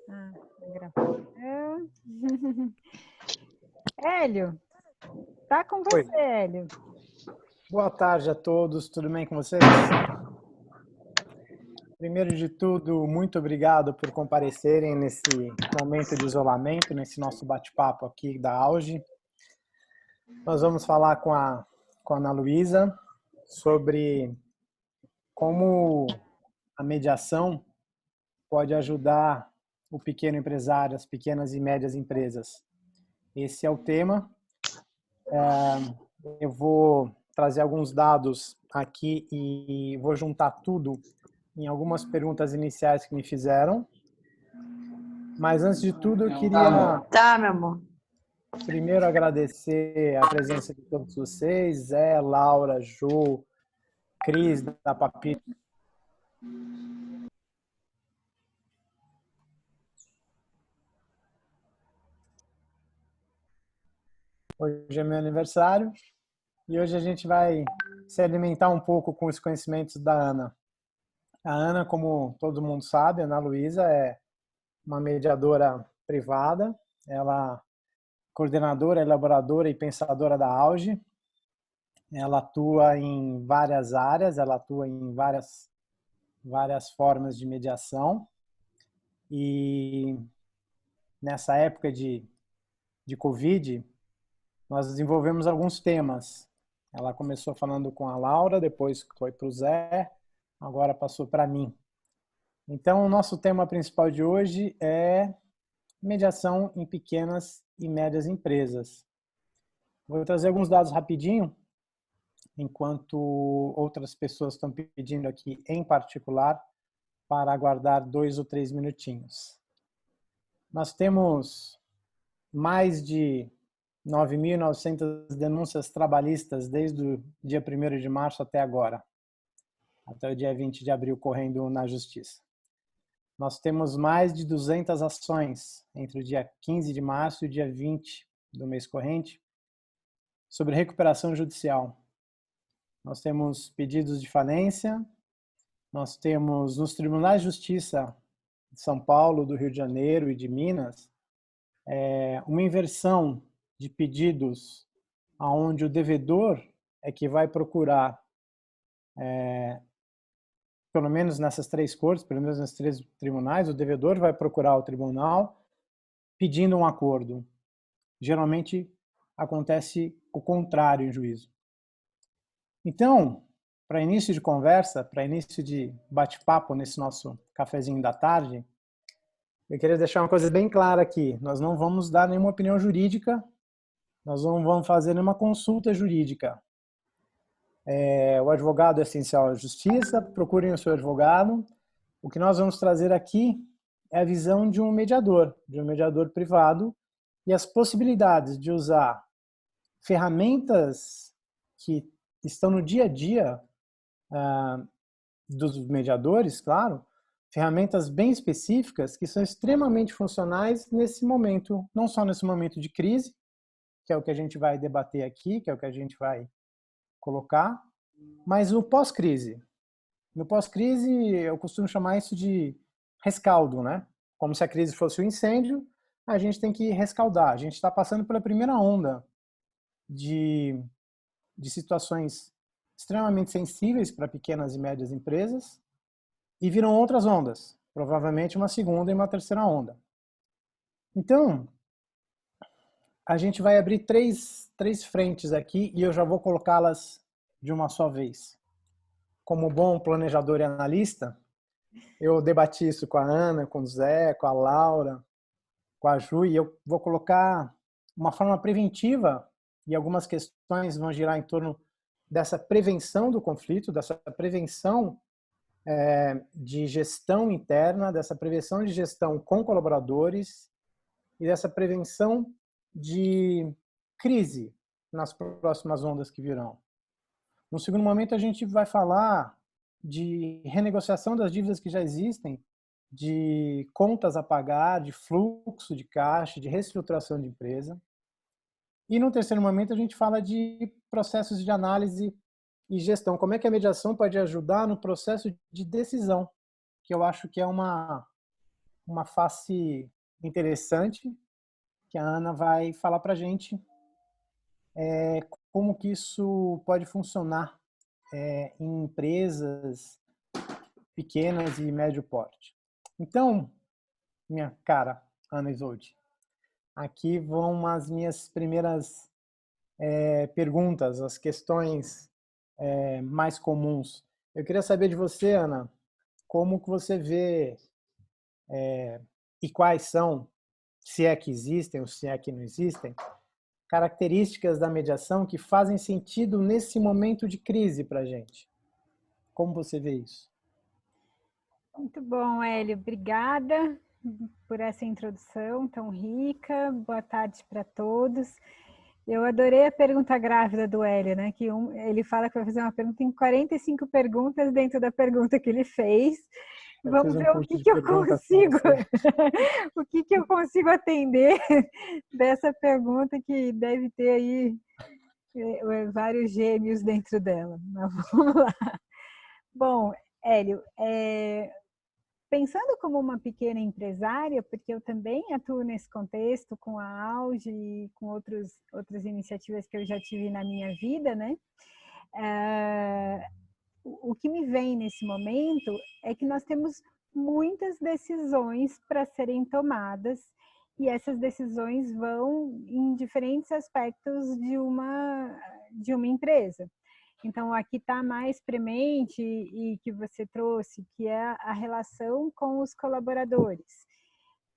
Ah, gravando. Hélio, tá com Oi, você, Hélio. boa tarde a todos, tudo bem com vocês? Primeiro de tudo, muito obrigado por comparecerem nesse momento de isolamento, nesse nosso bate-papo aqui da Auge. Nós vamos falar com a Ana Luísa sobre como a mediação pode ajudar o pequeno empresário, as pequenas e médias empresas. Esse é o tema. Eu vou trazer alguns dados aqui e vou juntar tudo em algumas perguntas iniciais que me fizeram. Mas antes de tudo, eu queria Tá, meu amor. primeiro agradecer a presença de todos vocês, Zé, Laura, Ju, Cris da Papito. Hoje é meu aniversário e hoje a gente vai se alimentar um pouco com os conhecimentos da Ana. A Ana, como todo mundo sabe, a Ana Luísa é uma mediadora privada, ela é coordenadora, elaboradora e pensadora da Auge. Ela atua em várias áreas, ela atua em várias formas de mediação. E nessa época de Covid, nós desenvolvemos alguns temas. Ela começou falando com a Laura, depois foi para o Zé, agora passou para mim. Então, o nosso tema principal de hoje é mediação em pequenas e médias empresas. Vou trazer alguns dados rapidinho, enquanto outras pessoas estão pedindo aqui em particular para aguardar 2 ou 3 minutinhos. Nós temos mais de 9.900 denúncias trabalhistas desde o dia 1º de março até agora, até o dia 20 de abril, correndo na Justiça. Nós temos mais de 200 ações entre o dia 15 de março e o dia 20 do mês corrente sobre recuperação judicial. Nós temos pedidos de falência, nós temos nos tribunais de justiça de São Paulo, do Rio de Janeiro e de Minas, uma inversão de pedidos onde o devedor é que vai procurar, pelo menos nessas 3 cortes, pelo menos nesses 3 tribunais, o devedor vai procurar o tribunal pedindo um acordo. Geralmente acontece o contrário em juízo. Então, para início de conversa, para início de bate-papo nesse nosso cafezinho da tarde, eu queria deixar uma coisa bem clara aqui. Nós não vamos dar nenhuma opinião jurídica, nós não vamos fazer nenhuma consulta jurídica. O advogado é essencial à justiça, procurem o seu advogado. O que nós vamos trazer aqui é a visão de um mediador privado e as possibilidades de usar ferramentas que estão no dia a dia dos mediadores, claro, ferramentas bem específicas que são extremamente funcionais nesse momento, não só nesse momento de crise, que é o que a gente vai debater aqui, que é o que a gente vai colocar, mas no pós-crise. No pós-crise, eu costumo chamar isso de rescaldo, né? Como se a crise fosse um incêndio, a gente tem que rescaldar. A gente está passando pela primeira onda de situações extremamente sensíveis para pequenas e médias empresas e viram outras ondas, provavelmente uma segunda e uma terceira onda. Então, a gente vai abrir três frentes aqui e eu já vou colocá-las de uma só vez. Como bom planejador e analista, eu debati isso com a Ana, com o Zé, com a Laura, com a Ju, e eu vou colocar uma forma preventiva e algumas questões vão girar em torno dessa prevenção do conflito, dessa prevenção de gestão interna, dessa prevenção de gestão com colaboradores e dessa prevenção de crise nas próximas ondas que virão. No segundo momento, a gente vai falar de renegociação das dívidas que já existem, de contas a pagar, de fluxo de caixa, de reestruturação de empresa. E no terceiro momento, a gente fala de processos de análise e gestão. Como é que a mediação pode ajudar no processo de decisão, que eu acho que é uma uma face interessante que a Ana vai falar para a gente como que isso pode funcionar em empresas pequenas e médio porte. Então, minha cara Ana Isolde, aqui vão as minhas primeiras perguntas, as questões mais comuns. Eu queria saber de você, Ana, como que você vê e quais são, se é que existem ou se é que não existem, características da mediação que fazem sentido nesse momento de crise para a gente. Como você vê isso? Muito bom, Hélio. Obrigada por essa introdução tão rica. Boa tarde para todos. Eu adorei a pergunta grávida do Hélio, né? Que ele fala que vai fazer uma pergunta em 45 perguntas dentro da pergunta que ele fez. Eu fiz Vamos um ver o curso que, de que eu perguntas com consigo, você. o que, que eu consigo atender dessa pergunta que deve ter aí vários gêmeos dentro dela. Mas vamos lá. Bom, Hélio, pensando como uma pequena empresária, porque eu também atuo nesse contexto com a Auge e com outras iniciativas que eu já tive na minha vida, né? O que me vem nesse momento é que nós temos muitas decisões para serem tomadas e essas decisões vão em diferentes aspectos de uma empresa. Então, aqui está mais premente e que você trouxe, que é a relação com os colaboradores,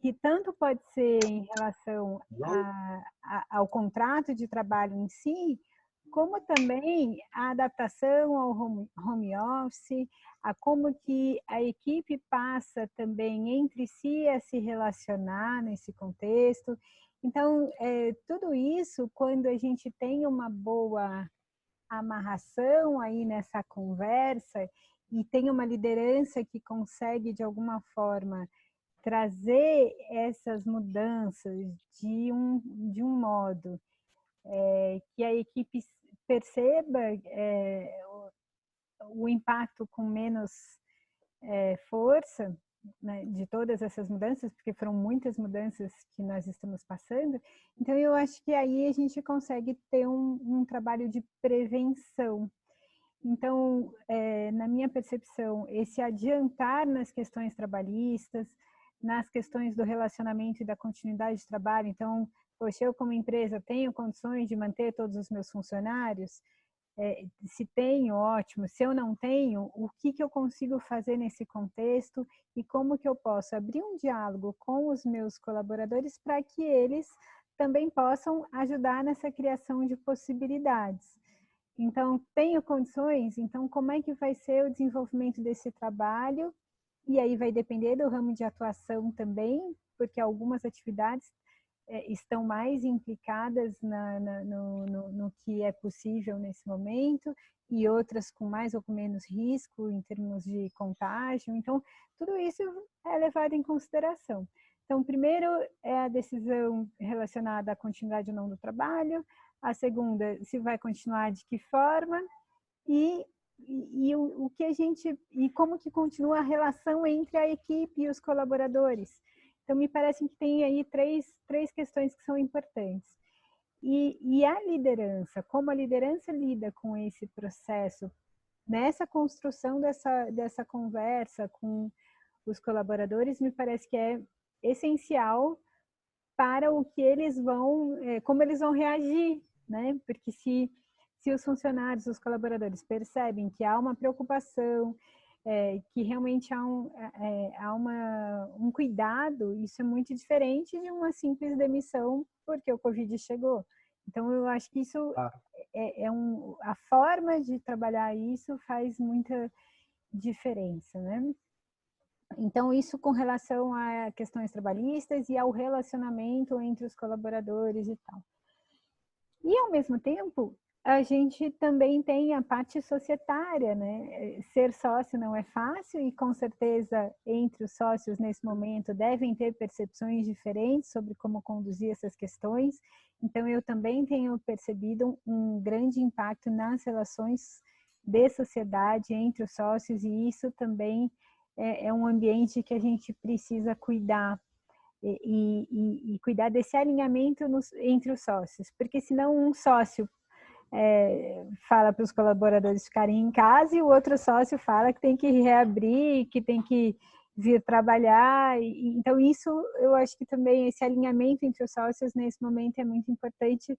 que tanto pode ser em relação ao contrato de trabalho em si, como também a adaptação ao home office, a como que a equipe passa também entre si a se relacionar nesse contexto. Então, tudo isso, quando a gente tem uma boa amarração aí nessa conversa e tem uma liderança que consegue, de alguma forma, trazer essas mudanças de um modo que a equipe perceba o impacto com menos força, né, de todas essas mudanças, porque foram muitas mudanças que nós estamos passando. Então, eu acho que aí a gente consegue ter um trabalho de prevenção. Então, na minha percepção, esse adiantar nas questões trabalhistas, nas questões do relacionamento e da continuidade de trabalho. Então, poxa, eu como empresa tenho condições de manter todos os meus funcionários? Se tenho, ótimo. Se eu não tenho, o que eu consigo fazer nesse contexto e como que eu posso abrir um diálogo com os meus colaboradores para que eles também possam ajudar nessa criação de possibilidades. Então, tenho condições? Então, como é que vai ser o desenvolvimento desse trabalho? E aí vai depender do ramo de atuação também, porque algumas atividades estão mais implicadas no que é possível nesse momento e outras com mais ou com menos risco em termos de contágio. Então, tudo isso é levado em consideração. Então, primeiro é a decisão relacionada à continuidade ou não do trabalho, a segunda, se vai continuar de que forma, e o que a gente, e como que continua a relação entre a equipe e os colaboradores. Então, me parece que tem aí três questões que são importantes. E a liderança, como a liderança lida com esse processo, nessa construção dessa conversa com os colaboradores, me parece que é essencial para o que eles vão, como eles vão reagir, né? Porque se os funcionários, os colaboradores percebem que há uma preocupação, que realmente há um cuidado, isso é muito diferente de uma simples demissão porque o Covid chegou. Então, eu acho que isso a forma de trabalhar isso faz muita diferença, né? Então, isso com relação a questões trabalhistas e ao relacionamento entre os colaboradores e tal. E, ao mesmo tempo, a gente também tem a parte societária, né? Ser sócio não é fácil e, com certeza, entre os sócios, nesse momento, devem ter percepções diferentes sobre como conduzir essas questões. Então, eu também tenho percebido um grande impacto nas relações de sociedade entre os sócios e isso também é um ambiente que a gente precisa cuidar e cuidar desse alinhamento entre os sócios, porque senão um sócio fala para os colaboradores ficarem em casa e o outro sócio fala que tem que reabrir, que tem que vir trabalhar. Então isso, eu acho que também esse alinhamento entre os sócios nesse momento é muito importante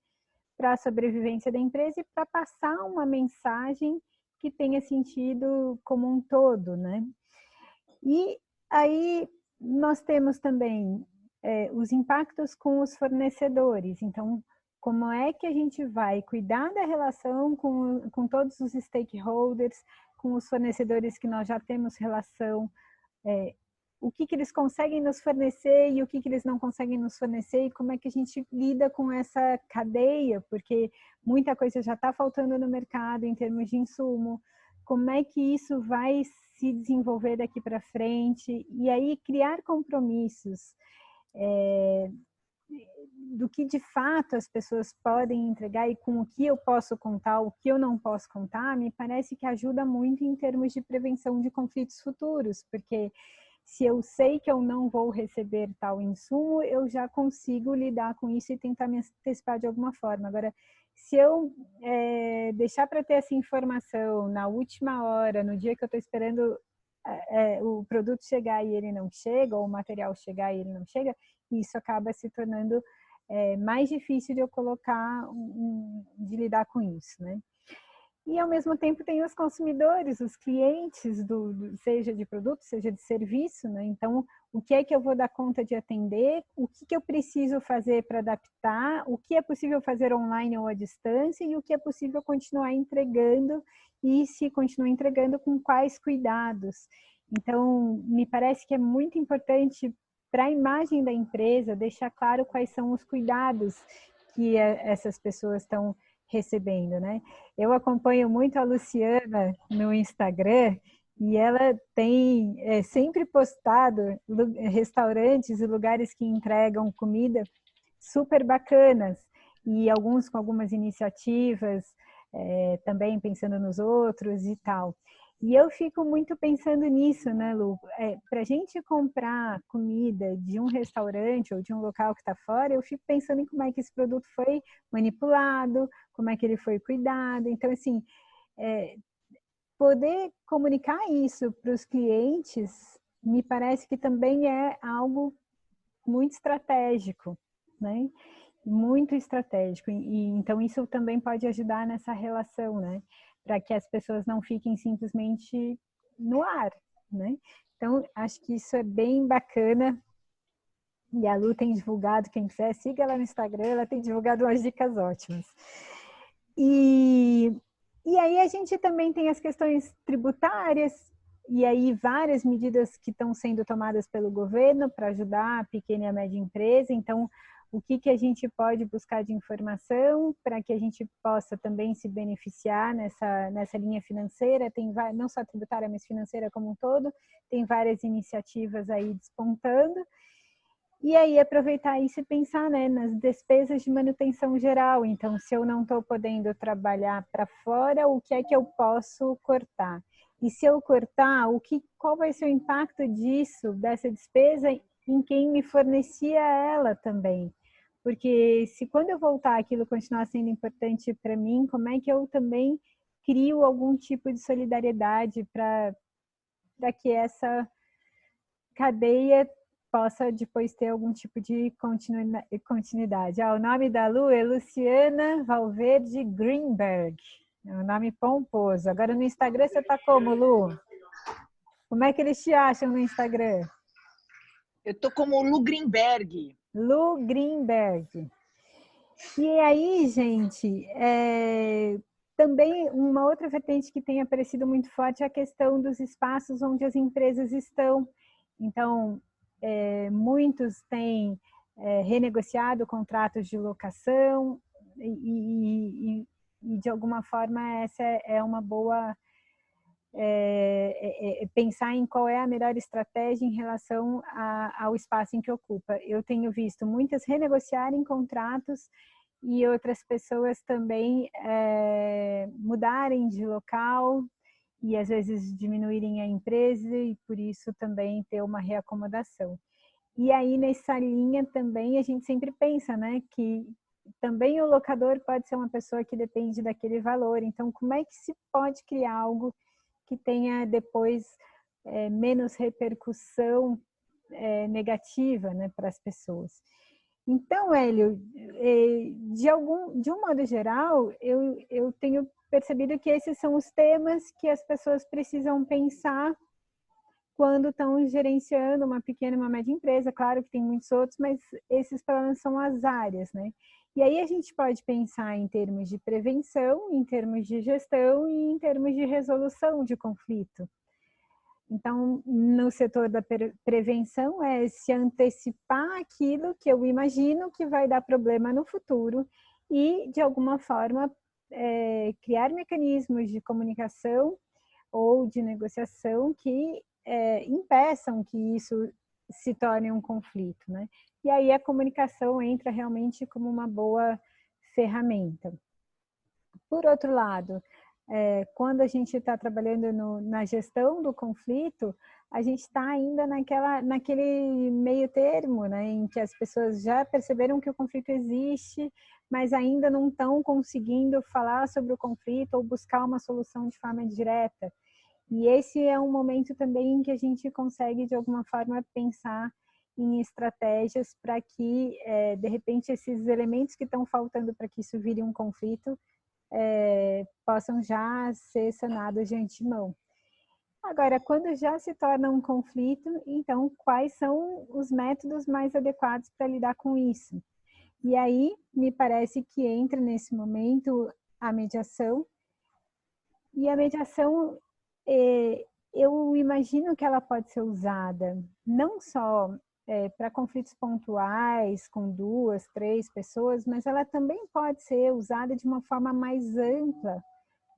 para a sobrevivência da empresa e para passar uma mensagem que tenha sentido como um todo, né? E aí nós temos também os impactos com os fornecedores. Então, como é que a gente vai cuidar da relação com todos os stakeholders, com os fornecedores que nós já temos relação, o que eles conseguem nos fornecer e o que eles não conseguem nos fornecer, e como é que a gente lida com essa cadeia, porque muita coisa já está faltando no mercado em termos de insumo, como é que isso vai se desenvolver daqui para frente, e aí criar compromissos do que de fato as pessoas podem entregar e com o que eu posso contar, o que eu não posso contar, me parece que ajuda muito em termos de prevenção de conflitos futuros, porque se eu sei que eu não vou receber tal insumo, eu já consigo lidar com isso e tentar me antecipar de alguma forma. Agora, se eu deixar para ter essa informação na última hora, no dia que eu estou esperando o produto chegar e ele não chega, ou o material chegar e ele não chega, isso acaba se tornando mais difícil de eu colocar, de lidar com isso, né? E, ao mesmo tempo, tem os consumidores, os clientes, seja de produto, seja de serviço, né? Então, o que é que eu vou dar conta de atender? O que eu preciso fazer para adaptar? O que é possível fazer online ou à distância? E o que é possível continuar entregando? E se continuar entregando, com quais cuidados? Então, me parece que é muito importante para a imagem da empresa deixar claro quais são os cuidados que essas pessoas estão recebendo, né? Eu acompanho muito a Luciana no Instagram e ela tem sempre postado restaurantes e lugares que entregam comida super bacanas e alguns com algumas iniciativas, também pensando nos outros e tal. E eu fico muito pensando nisso, né, Lu? Para a gente comprar comida de um restaurante ou de um local que está fora, eu fico pensando em como é que esse produto foi manipulado, como é que ele foi cuidado. Então, assim, poder comunicar isso para os clientes me parece que também é algo muito estratégico, né? Muito estratégico. Então, isso também pode ajudar nessa relação, né? Para que as pessoas não fiquem simplesmente no ar, né? Então, acho que isso é bem bacana. E a Lu tem divulgado, quem quiser, siga ela no Instagram, ela tem divulgado umas dicas ótimas. E aí a gente também tem as questões tributárias, e aí várias medidas que estão sendo tomadas pelo governo para ajudar a pequena e a média empresa. Então, o que a gente pode buscar de informação para que a gente possa também se beneficiar nessa linha financeira, tem não só tributária, mas financeira como um todo, tem várias iniciativas aí despontando. E aí aproveitar isso e pensar, né, nas despesas de manutenção geral. Então, se eu não estou podendo trabalhar para fora, o que é que eu posso cortar? E se eu cortar, qual vai ser o impacto disso, dessa despesa, em quem me fornecia ela também? Porque se quando eu voltar aquilo continuar sendo importante para mim, como é que eu também crio algum tipo de solidariedade para que essa cadeia possa depois ter algum tipo de continuidade. O nome da Lu é Luciana Valverde Greenberg. É um nome pomposo. Agora no Instagram você está como, Lu? Como é que eles te acham no Instagram? Eu tô como Lu Greenberg. Lu Greenberg. E aí, gente, também uma outra vertente que tem aparecido muito forte é a questão dos espaços onde as empresas estão. Então, muitos têm renegociado contratos de locação e, de alguma forma, essa é uma boa... pensar em qual é a melhor estratégia em relação ao espaço em que ocupa. Eu tenho visto muitas renegociarem contratos e outras pessoas também mudarem de local e às vezes diminuírem a empresa e por isso também ter uma reacomodação. E aí nessa linha também a gente sempre pensa, né, que também o locador pode ser uma pessoa que depende daquele valor. Então, como é que se pode criar algo que tenha depois menos repercussão negativa, né, para as pessoas? Então, Hélio, de um modo geral, eu tenho percebido que esses são os temas que as pessoas precisam pensar quando estão gerenciando uma pequena e uma média empresa. Claro que tem muitos outros, mas esses pelo menos são as áreas, né? E aí a gente pode pensar em termos de prevenção, em termos de gestão e em termos de resolução de conflito. Então, no setor da prevenção é se antecipar aquilo que eu imagino que vai dar problema no futuro e, de alguma forma, criar mecanismos de comunicação ou de negociação que impeçam que isso se torne um conflito, né? E aí a comunicação entra realmente como uma boa ferramenta. Por outro lado, quando a gente está trabalhando na gestão do conflito, a gente está ainda naquele meio termo, né, em que as pessoas já perceberam que o conflito existe, mas ainda não estão conseguindo falar sobre o conflito ou buscar uma solução de forma direta. E esse é um momento também em que a gente consegue, de alguma forma, pensar em estratégias para que, de repente, esses elementos que estão faltando para que isso vire um conflito possam já ser sanados de antemão. Agora, quando já se torna um conflito, então, quais são os métodos mais adequados para lidar com isso? E aí, me parece que entra nesse momento a mediação. E a mediação, eu imagino que ela pode ser usada não só para conflitos pontuais, com 2, 3 pessoas, mas ela também pode ser usada de uma forma mais ampla,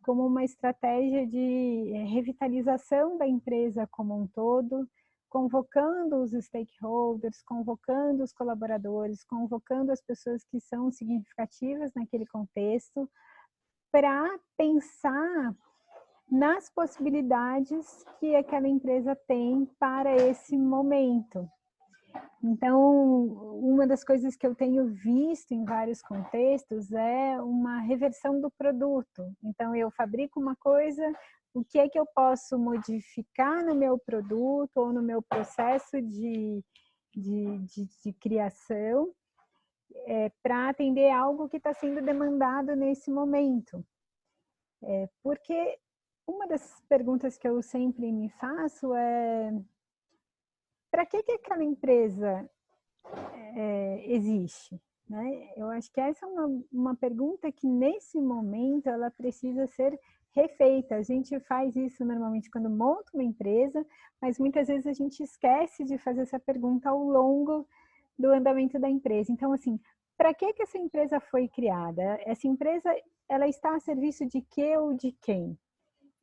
como uma estratégia de revitalização da empresa como um todo, convocando os stakeholders, convocando os colaboradores, convocando as pessoas que são significativas naquele contexto, para pensar nas possibilidades que aquela empresa tem para esse momento. Então, uma das coisas que eu tenho visto em vários contextos é uma reversão do produto. Então, eu fabrico uma coisa, o que é que eu posso modificar no meu produto ou no meu processo de criação para atender algo que está sendo demandado nesse momento. Porque uma das perguntas que eu sempre me faço é: para que aquela empresa existe? Né? Eu acho que essa é uma pergunta que, nesse momento, ela precisa ser refeita. A gente faz isso normalmente quando monta uma empresa, mas muitas vezes a gente esquece de fazer essa pergunta ao longo do andamento da empresa. Então, assim, para que essa empresa foi criada? Essa empresa, ela está a serviço de quê ou de quem?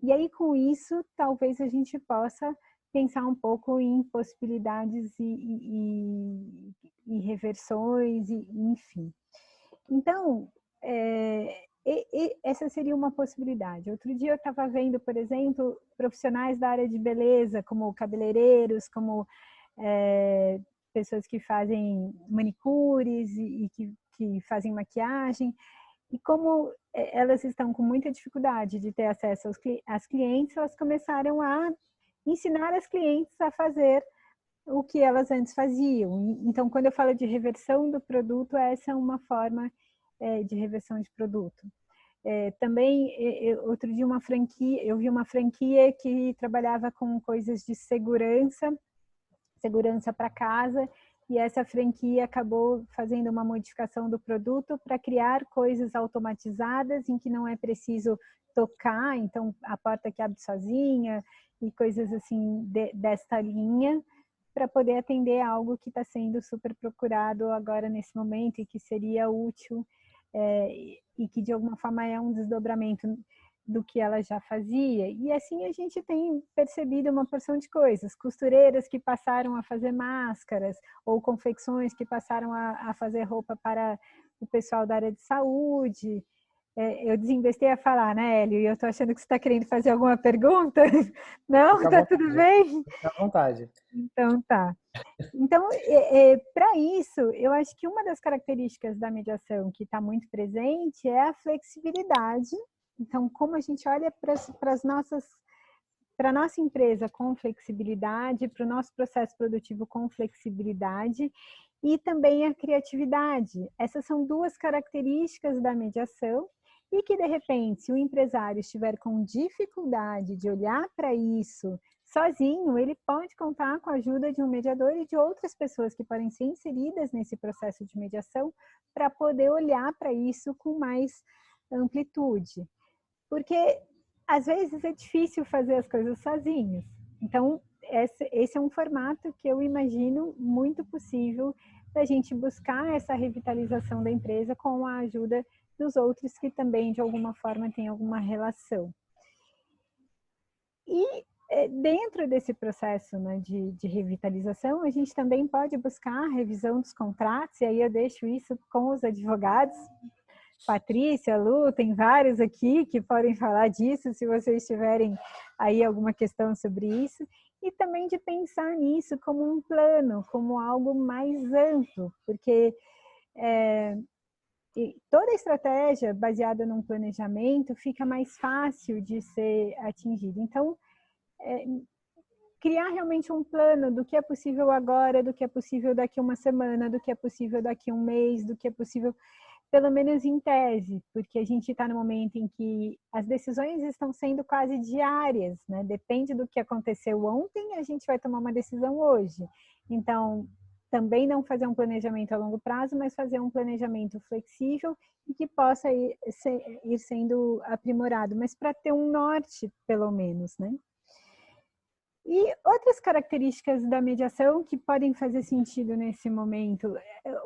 E aí, com isso, talvez a gente possa pensar um pouco em possibilidades e reversões, enfim. Então, essa seria uma possibilidade. Outro dia eu estava vendo, por exemplo, profissionais da área de beleza, como cabeleireiros, como pessoas que fazem manicures e que fazem maquiagem, e como elas estão com muita dificuldade de ter acesso às clientes, elas começaram a ensinar as clientes a fazer o que elas antes faziam. Então, quando eu falo de reversão do produto, essa é uma forma de reversão de produto. Também, outro dia, eu vi uma franquia que trabalhava com coisas de segurança para casa, e essa franquia acabou fazendo uma modificação do produto para criar coisas automatizadas em que não é preciso tocar, então a porta que abre sozinha e coisas assim desta linha, para poder atender algo que está sendo super procurado agora nesse momento e que seria útil e que de alguma forma é um desdobramento do que ela já fazia. E assim a gente tem percebido uma porção de coisas. Costureiras que passaram a fazer máscaras, ou confecções que passaram a fazer roupa para o pessoal da área de saúde. eu desinvestei a falar, né, Hélio? E eu estou achando que você está querendo fazer alguma pergunta. Não? Tá tudo bem? Fica à vontade. Então tá. Então, para isso, eu acho que uma das características da mediação que está muito presente é a flexibilidade. Então, como a gente olha para a nossa empresa com flexibilidade, para o nosso processo produtivo com flexibilidade e também a criatividade. Essas são duas características da mediação e que, de repente, se o empresário estiver com dificuldade de olhar para isso sozinho, ele pode contar com a ajuda de um mediador e de outras pessoas que podem ser inseridas nesse processo de mediação para poder olhar para isso com mais amplitude. Porque, às vezes, é difícil fazer as coisas sozinhos. Então, esse é um formato que eu imagino muito possível da gente buscar essa revitalização da empresa com a ajuda dos outros que também, de alguma forma, têm alguma relação. E dentro desse processo, né, de revitalização, a gente também pode buscar a revisão dos contratos, e aí eu deixo isso com os advogados. Patrícia, Lu, tem vários aqui que podem falar disso, se vocês tiverem aí alguma questão sobre isso. E também de pensar nisso como um plano, como algo mais amplo, porque toda estratégia baseada num planejamento fica mais fácil de ser atingida. Então, criar realmente um plano do que é possível agora, do que é possível daqui a uma semana, do que é possível daqui a um mês, do que é possível, pelo menos em tese, porque a gente está no momento em que as decisões estão sendo quase diárias, né? Depende do que aconteceu ontem, a gente vai tomar uma decisão hoje. Então, também não fazer um planejamento a longo prazo, mas fazer um planejamento flexível e que possa ir sendo aprimorado, mas para ter um norte, pelo menos, né? E outras características da mediação que podem fazer sentido nesse momento,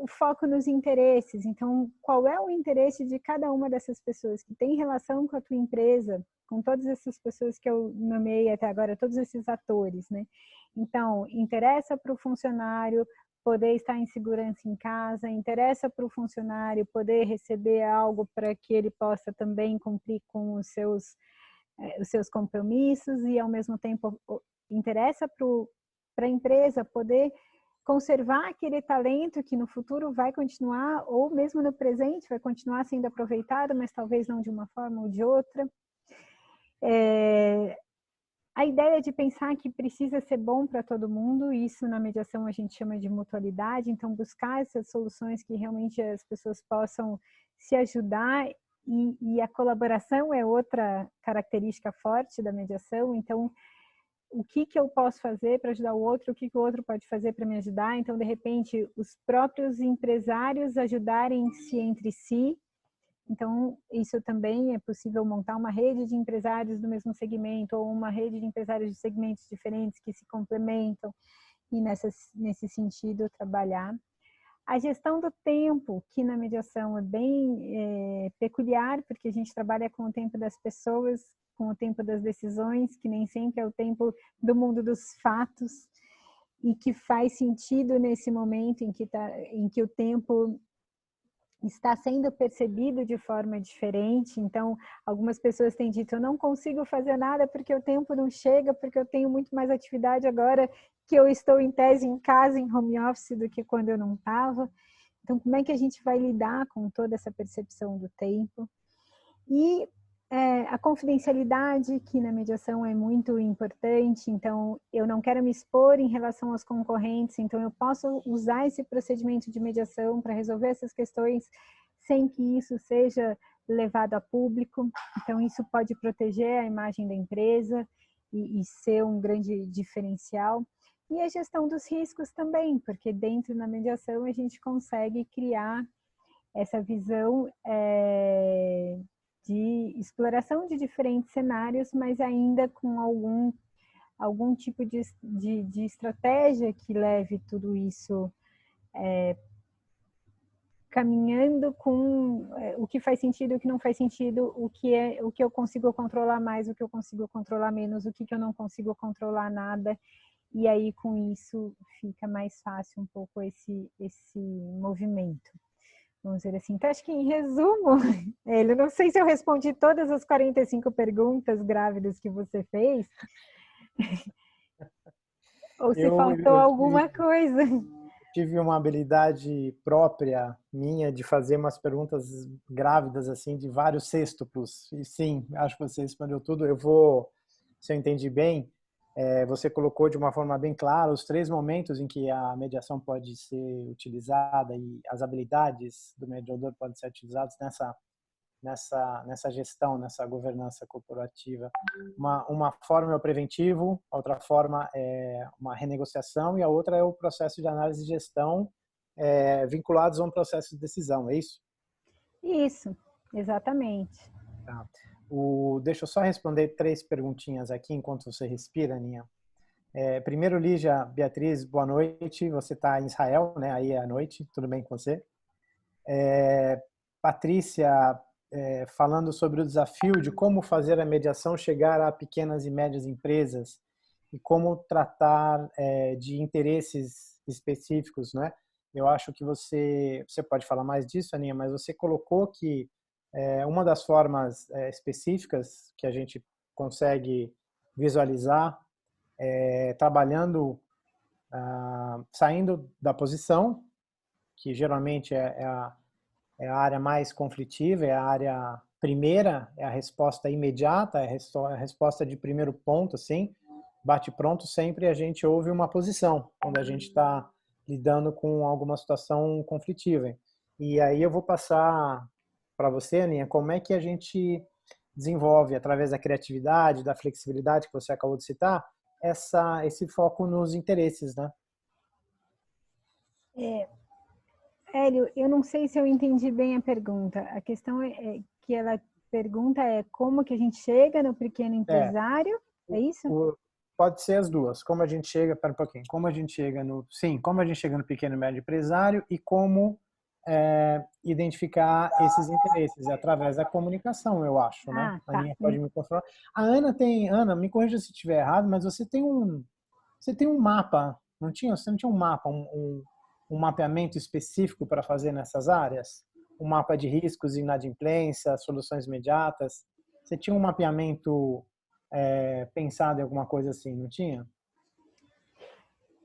o foco nos interesses. Então, qual é o interesse de cada uma dessas pessoas que tem relação com a tua empresa, com todas essas pessoas que eu nomeei até agora, todos esses atores, né? Então, interessa para o funcionário poder estar em segurança em casa, interessa para o funcionário poder receber algo para que ele possa também cumprir com os seus compromissos e, ao mesmo tempo, interessa para a empresa poder conservar aquele talento que no futuro vai continuar, ou mesmo no presente, vai continuar sendo aproveitado, mas talvez não de uma forma ou de outra. A ideia de pensar que precisa ser bom para todo mundo, isso na mediação a gente chama de mutualidade, então buscar essas soluções que realmente as pessoas possam se ajudar, e a colaboração é outra característica forte da mediação. Então, o que eu posso fazer para ajudar o outro, o que o outro pode fazer para me ajudar. Então, de repente, os próprios empresários ajudarem-se entre si. Então, isso também é possível montar uma rede de empresários do mesmo segmento ou uma rede de empresários de segmentos diferentes que se complementam e nesse sentido trabalhar. A gestão do tempo, que na mediação é bem peculiar, porque a gente trabalha com o tempo das pessoas, com o tempo das decisões, que nem sempre é o tempo do mundo dos fatos, e que faz sentido nesse momento em que o tempo está sendo percebido de forma diferente. Então, algumas pessoas têm dito, eu não consigo fazer nada porque o tempo não chega, porque eu tenho muito mais atividade agora que eu estou em tese em casa, em home office, do que quando eu não estava. Então, como é que a gente vai lidar com toda essa percepção do tempo? E a confidencialidade, que na mediação é muito importante. Então, eu não quero me expor em relação aos concorrentes, então eu posso usar esse procedimento de mediação para resolver essas questões sem que isso seja levado a público. Então, isso pode proteger a imagem da empresa e ser um grande diferencial. E a gestão dos riscos também, porque dentro da mediação a gente consegue criar essa visão de exploração de diferentes cenários, mas ainda com algum tipo de estratégia que leve tudo isso caminhando com o que faz sentido, o que não faz sentido, o que eu consigo controlar mais, o que eu consigo controlar menos, o que eu não consigo controlar nada. E aí, com isso, fica mais fácil um pouco esse movimento. vamos dizer assim. Então, acho que em resumo, eu não sei se eu respondi todas as 45 perguntas grávidas que você fez, ou se faltou Eu alguma coisa. tive uma habilidade própria minha de fazer umas perguntas grávidas, assim, de vários sextuplos. E sim, acho que você respondeu tudo. Eu vou, se eu entendi bem, você colocou de uma forma bem clara os 3 momentos em que a mediação pode ser utilizada e as habilidades do mediador podem ser utilizadas nessa gestão, nessa governança corporativa. Uma forma é o preventivo, a outra forma é uma renegociação e a outra é o processo de análise e gestão vinculados a um processo de decisão, é isso? Isso, exatamente. Tá. Deixa eu só responder 3 perguntinhas aqui enquanto você respira, Aninha. Primeiro, Lígia Beatriz, boa noite. Você está em Israel, né? Aí é à noite, tudo bem com você? Patrícia, falando sobre o desafio de como fazer a mediação chegar a pequenas e médias empresas e como tratar de interesses específicos, né? Eu acho que você pode falar mais disso, Aninha, mas você colocou que uma das formas específicas que a gente consegue visualizar trabalhando, saindo da posição, que geralmente é a área mais conflitiva, é a área primeira, é a resposta imediata, é a resposta de primeiro ponto, assim, bate pronto, sempre a gente ouve uma posição, quando a gente está lidando com alguma situação conflitiva. E aí eu vou passar para você, Aninha, como é que a gente desenvolve, através da criatividade, da flexibilidade que você acabou de citar, esse foco nos interesses, né? Hélio, eu não sei se eu entendi bem a pergunta. A questão é que ela pergunta como que a gente chega no pequeno empresário, é isso? Pode ser as duas. Como a gente chega, pera um pouquinho, como a gente chega como a gente chega no pequeno e médio empresário e como identificar esses interesses através da comunicação, eu acho, né? A Tá. Aninha pode me confirmar. Ana, me corrija se estiver errado, mas você tem um mapa, você não tinha um mapa, um mapeamento específico para fazer nessas áreas? Um mapa de riscos, inadimplência, soluções imediatas? Você tinha um mapeamento pensado em alguma coisa assim, não tinha?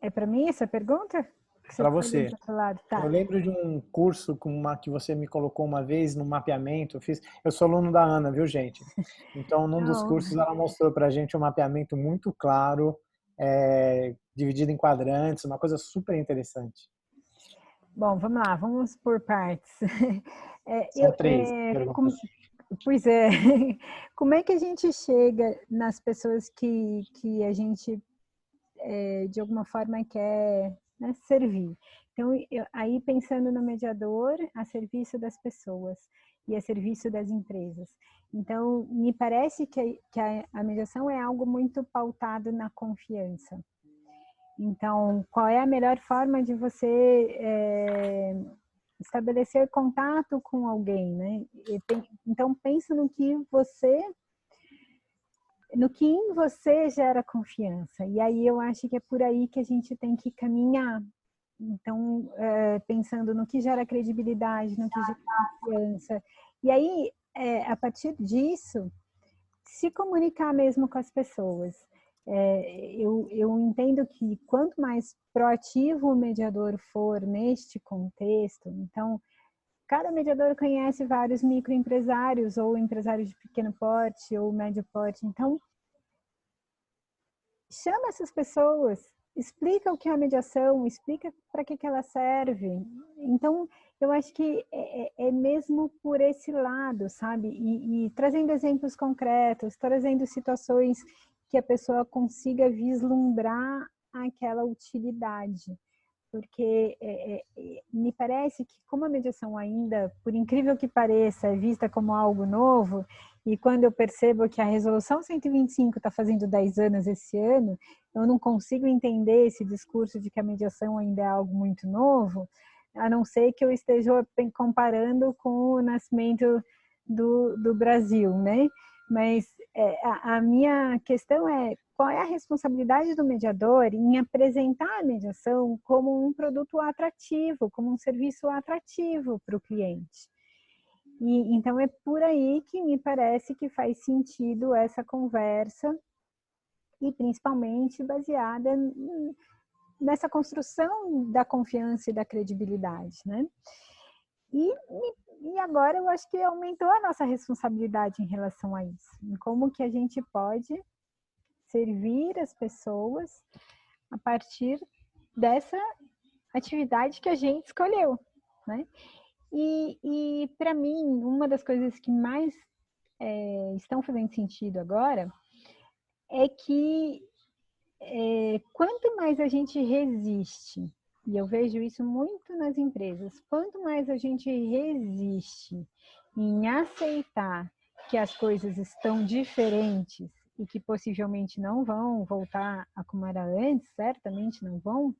É para mim essa pergunta? Você Para está você. olhando para o lado? Tá. Eu lembro de um curso que você me colocou uma vez no mapeamento. Eu sou aluno da Ana, viu, gente? Então, num dos Não. cursos, ela mostrou para a gente um mapeamento muito claro, dividido em quadrantes, uma coisa super interessante. Bom, vamos lá, vamos por partes. São 3 perguntas. Pois é, como é que a gente chega nas pessoas que a gente, de alguma forma, quer, né, servir? Então, aí pensando no mediador, a serviço das pessoas e a serviço das empresas. Então, me parece que a mediação é algo muito pautado na confiança. Então, qual é a melhor forma de você estabelecer contato com alguém, né? Então, pensa no que em você gera confiança. E aí eu acho que é por aí que a gente tem que caminhar. Então, pensando no que gera credibilidade, no que gera confiança. E aí, a partir disso, se comunicar mesmo com as pessoas. Eu entendo que quanto mais proativo o mediador for neste contexto, então, cada mediador conhece vários microempresários ou empresários de pequeno porte ou médio porte, então, chama essas pessoas, explica o que é a mediação, explica para que ela serve. Então, eu acho que é mesmo por esse lado, sabe? E trazendo exemplos concretos, trazendo situações que a pessoa consiga vislumbrar aquela utilidade. Porque me parece que como a mediação ainda, por incrível que pareça, é vista como algo novo, e quando eu percebo que a resolução 125 está fazendo 10 anos esse ano, eu não consigo entender esse discurso de que a mediação ainda é algo muito novo, a não ser que eu esteja comparando com o nascimento do Brasil, né? Mas a minha questão é qual é a responsabilidade do mediador em apresentar a mediação como um produto atrativo, como um serviço atrativo para o cliente. E, então, é por aí que me parece que faz sentido essa conversa, e principalmente baseada nessa construção da confiança e da credibilidade, né? E agora eu acho que aumentou a nossa responsabilidade em relação a isso, em como que a gente pode servir as pessoas a partir dessa atividade que a gente escolheu, né? E para mim, uma das coisas que mais estão fazendo sentido agora é que quanto mais a gente resiste, e eu vejo isso muito nas empresas, quanto mais a gente resiste em aceitar que as coisas estão diferentes e que possivelmente não vão voltar a como era antes, certamente não vão,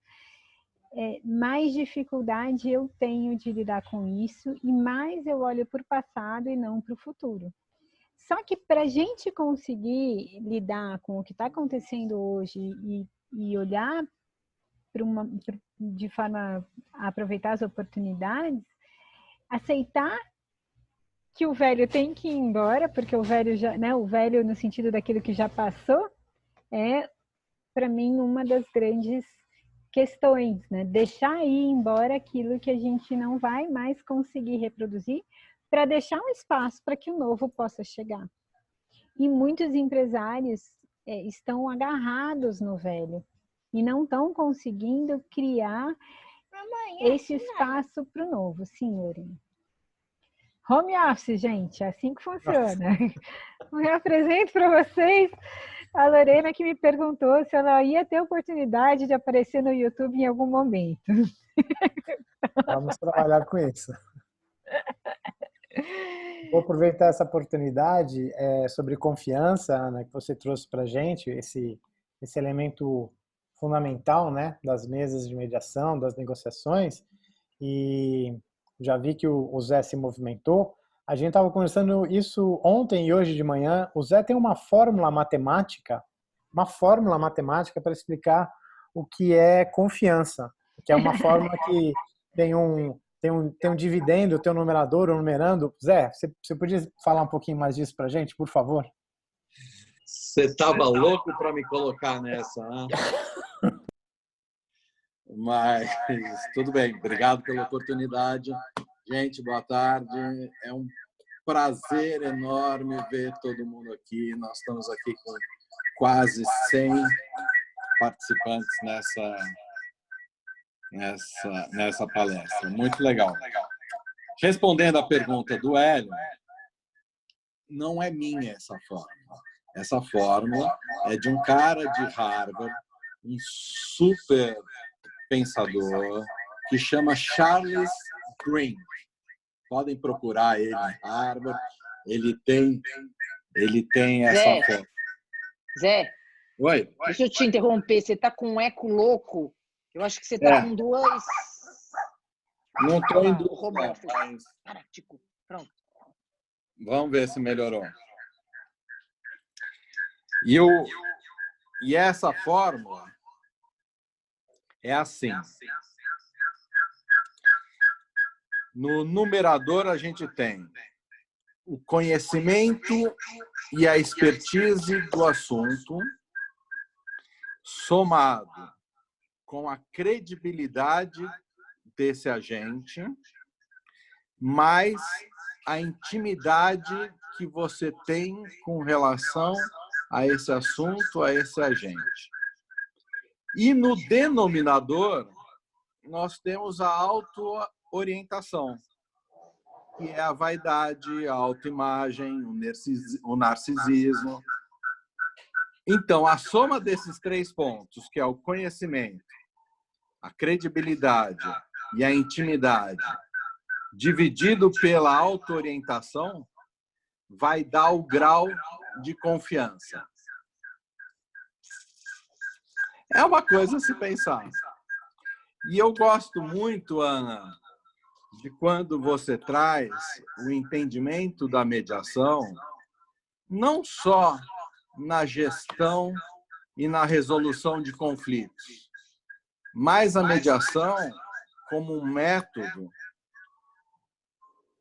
mais dificuldade eu tenho de lidar com isso e mais eu olho para o passado e não para o futuro. Só que para a gente conseguir lidar com o que está acontecendo hoje e olhar de forma a aproveitar as oportunidades, aceitar que o velho tem que ir embora, porque o velho já, né, o velho no sentido daquilo que já passou, é para mim uma das grandes questões, né? Deixar ir embora aquilo que a gente não vai mais conseguir reproduzir, para deixar um espaço para que o novo possa chegar. E muitos empresários estão agarrados no velho e não estão conseguindo criar esse espaço para o novo. Sim, Lourinha. Home office, gente, é assim que funciona. Eu apresento para vocês a Lorena, que me perguntou se ela ia ter oportunidade de aparecer no YouTube em algum momento. Vamos trabalhar com isso. Vou aproveitar essa oportunidade sobre confiança, Ana, que você trouxe para a gente, esse elemento fundamental, né, das mesas de mediação, das negociações, e já vi que o Zé se movimentou. A gente estava conversando isso ontem e hoje de manhã. O Zé tem uma fórmula matemática para explicar o que é confiança, que é uma fórmula que tem um dividendo, tem um numerador, um numerando. Zé, você podia falar um pouquinho mais disso para a gente, por favor? Você estava louco para me colocar nessa, né? Mas tudo bem, obrigado pela oportunidade. Gente, boa tarde. É um prazer enorme ver todo mundo aqui. Nós estamos aqui com quase 100 participantes nessa palestra. Muito legal. Respondendo à pergunta do Hélio, não é minha essa fórmula. Essa fórmula é de um cara de Harvard, um super pensador, que chama Charles Green. Podem procurar ele em Harvard. Ele tem essa fórmula. Zé, oi? Deixa eu te interromper. Você está com um eco louco. Eu acho que você está com duas... Não estou em dúvida, mas... Pronto. Vamos ver se melhorou. E essa fórmula é assim. No numerador, a gente tem o conhecimento e a expertise do assunto, somado com a credibilidade desse agente, mais a intimidade que você tem com relação a esse assunto, a esse agente. E no denominador, nós temos a autoorientação, que é a vaidade, a autoimagem, o narcisismo. Então, a soma desses 3 pontos, que é o conhecimento, a credibilidade e a intimidade, dividido pela autoorientação, vai dar o grau de confiança. É uma coisa a se pensar. E eu gosto muito, Ana, de quando você traz o entendimento da mediação não só na gestão e na resolução de conflitos, mas a mediação como um método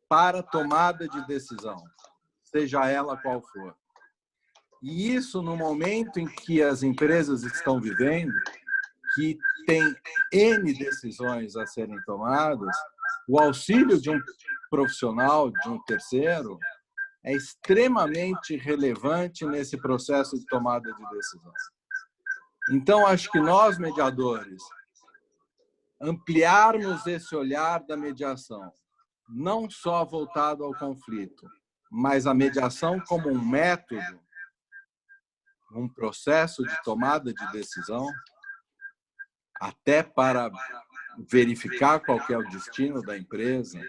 para tomada de decisão, seja ela qual for. E isso no momento em que as empresas estão vivendo, que tem N decisões a serem tomadas, o auxílio de um profissional, de um terceiro, é extremamente relevante nesse processo de tomada de decisão. Então, acho que nós, mediadores, ampliarmos esse olhar da mediação, não só voltado ao conflito, mas a mediação como um método, um processo de tomada de decisão, até para verificar qual que é o destino da empresa,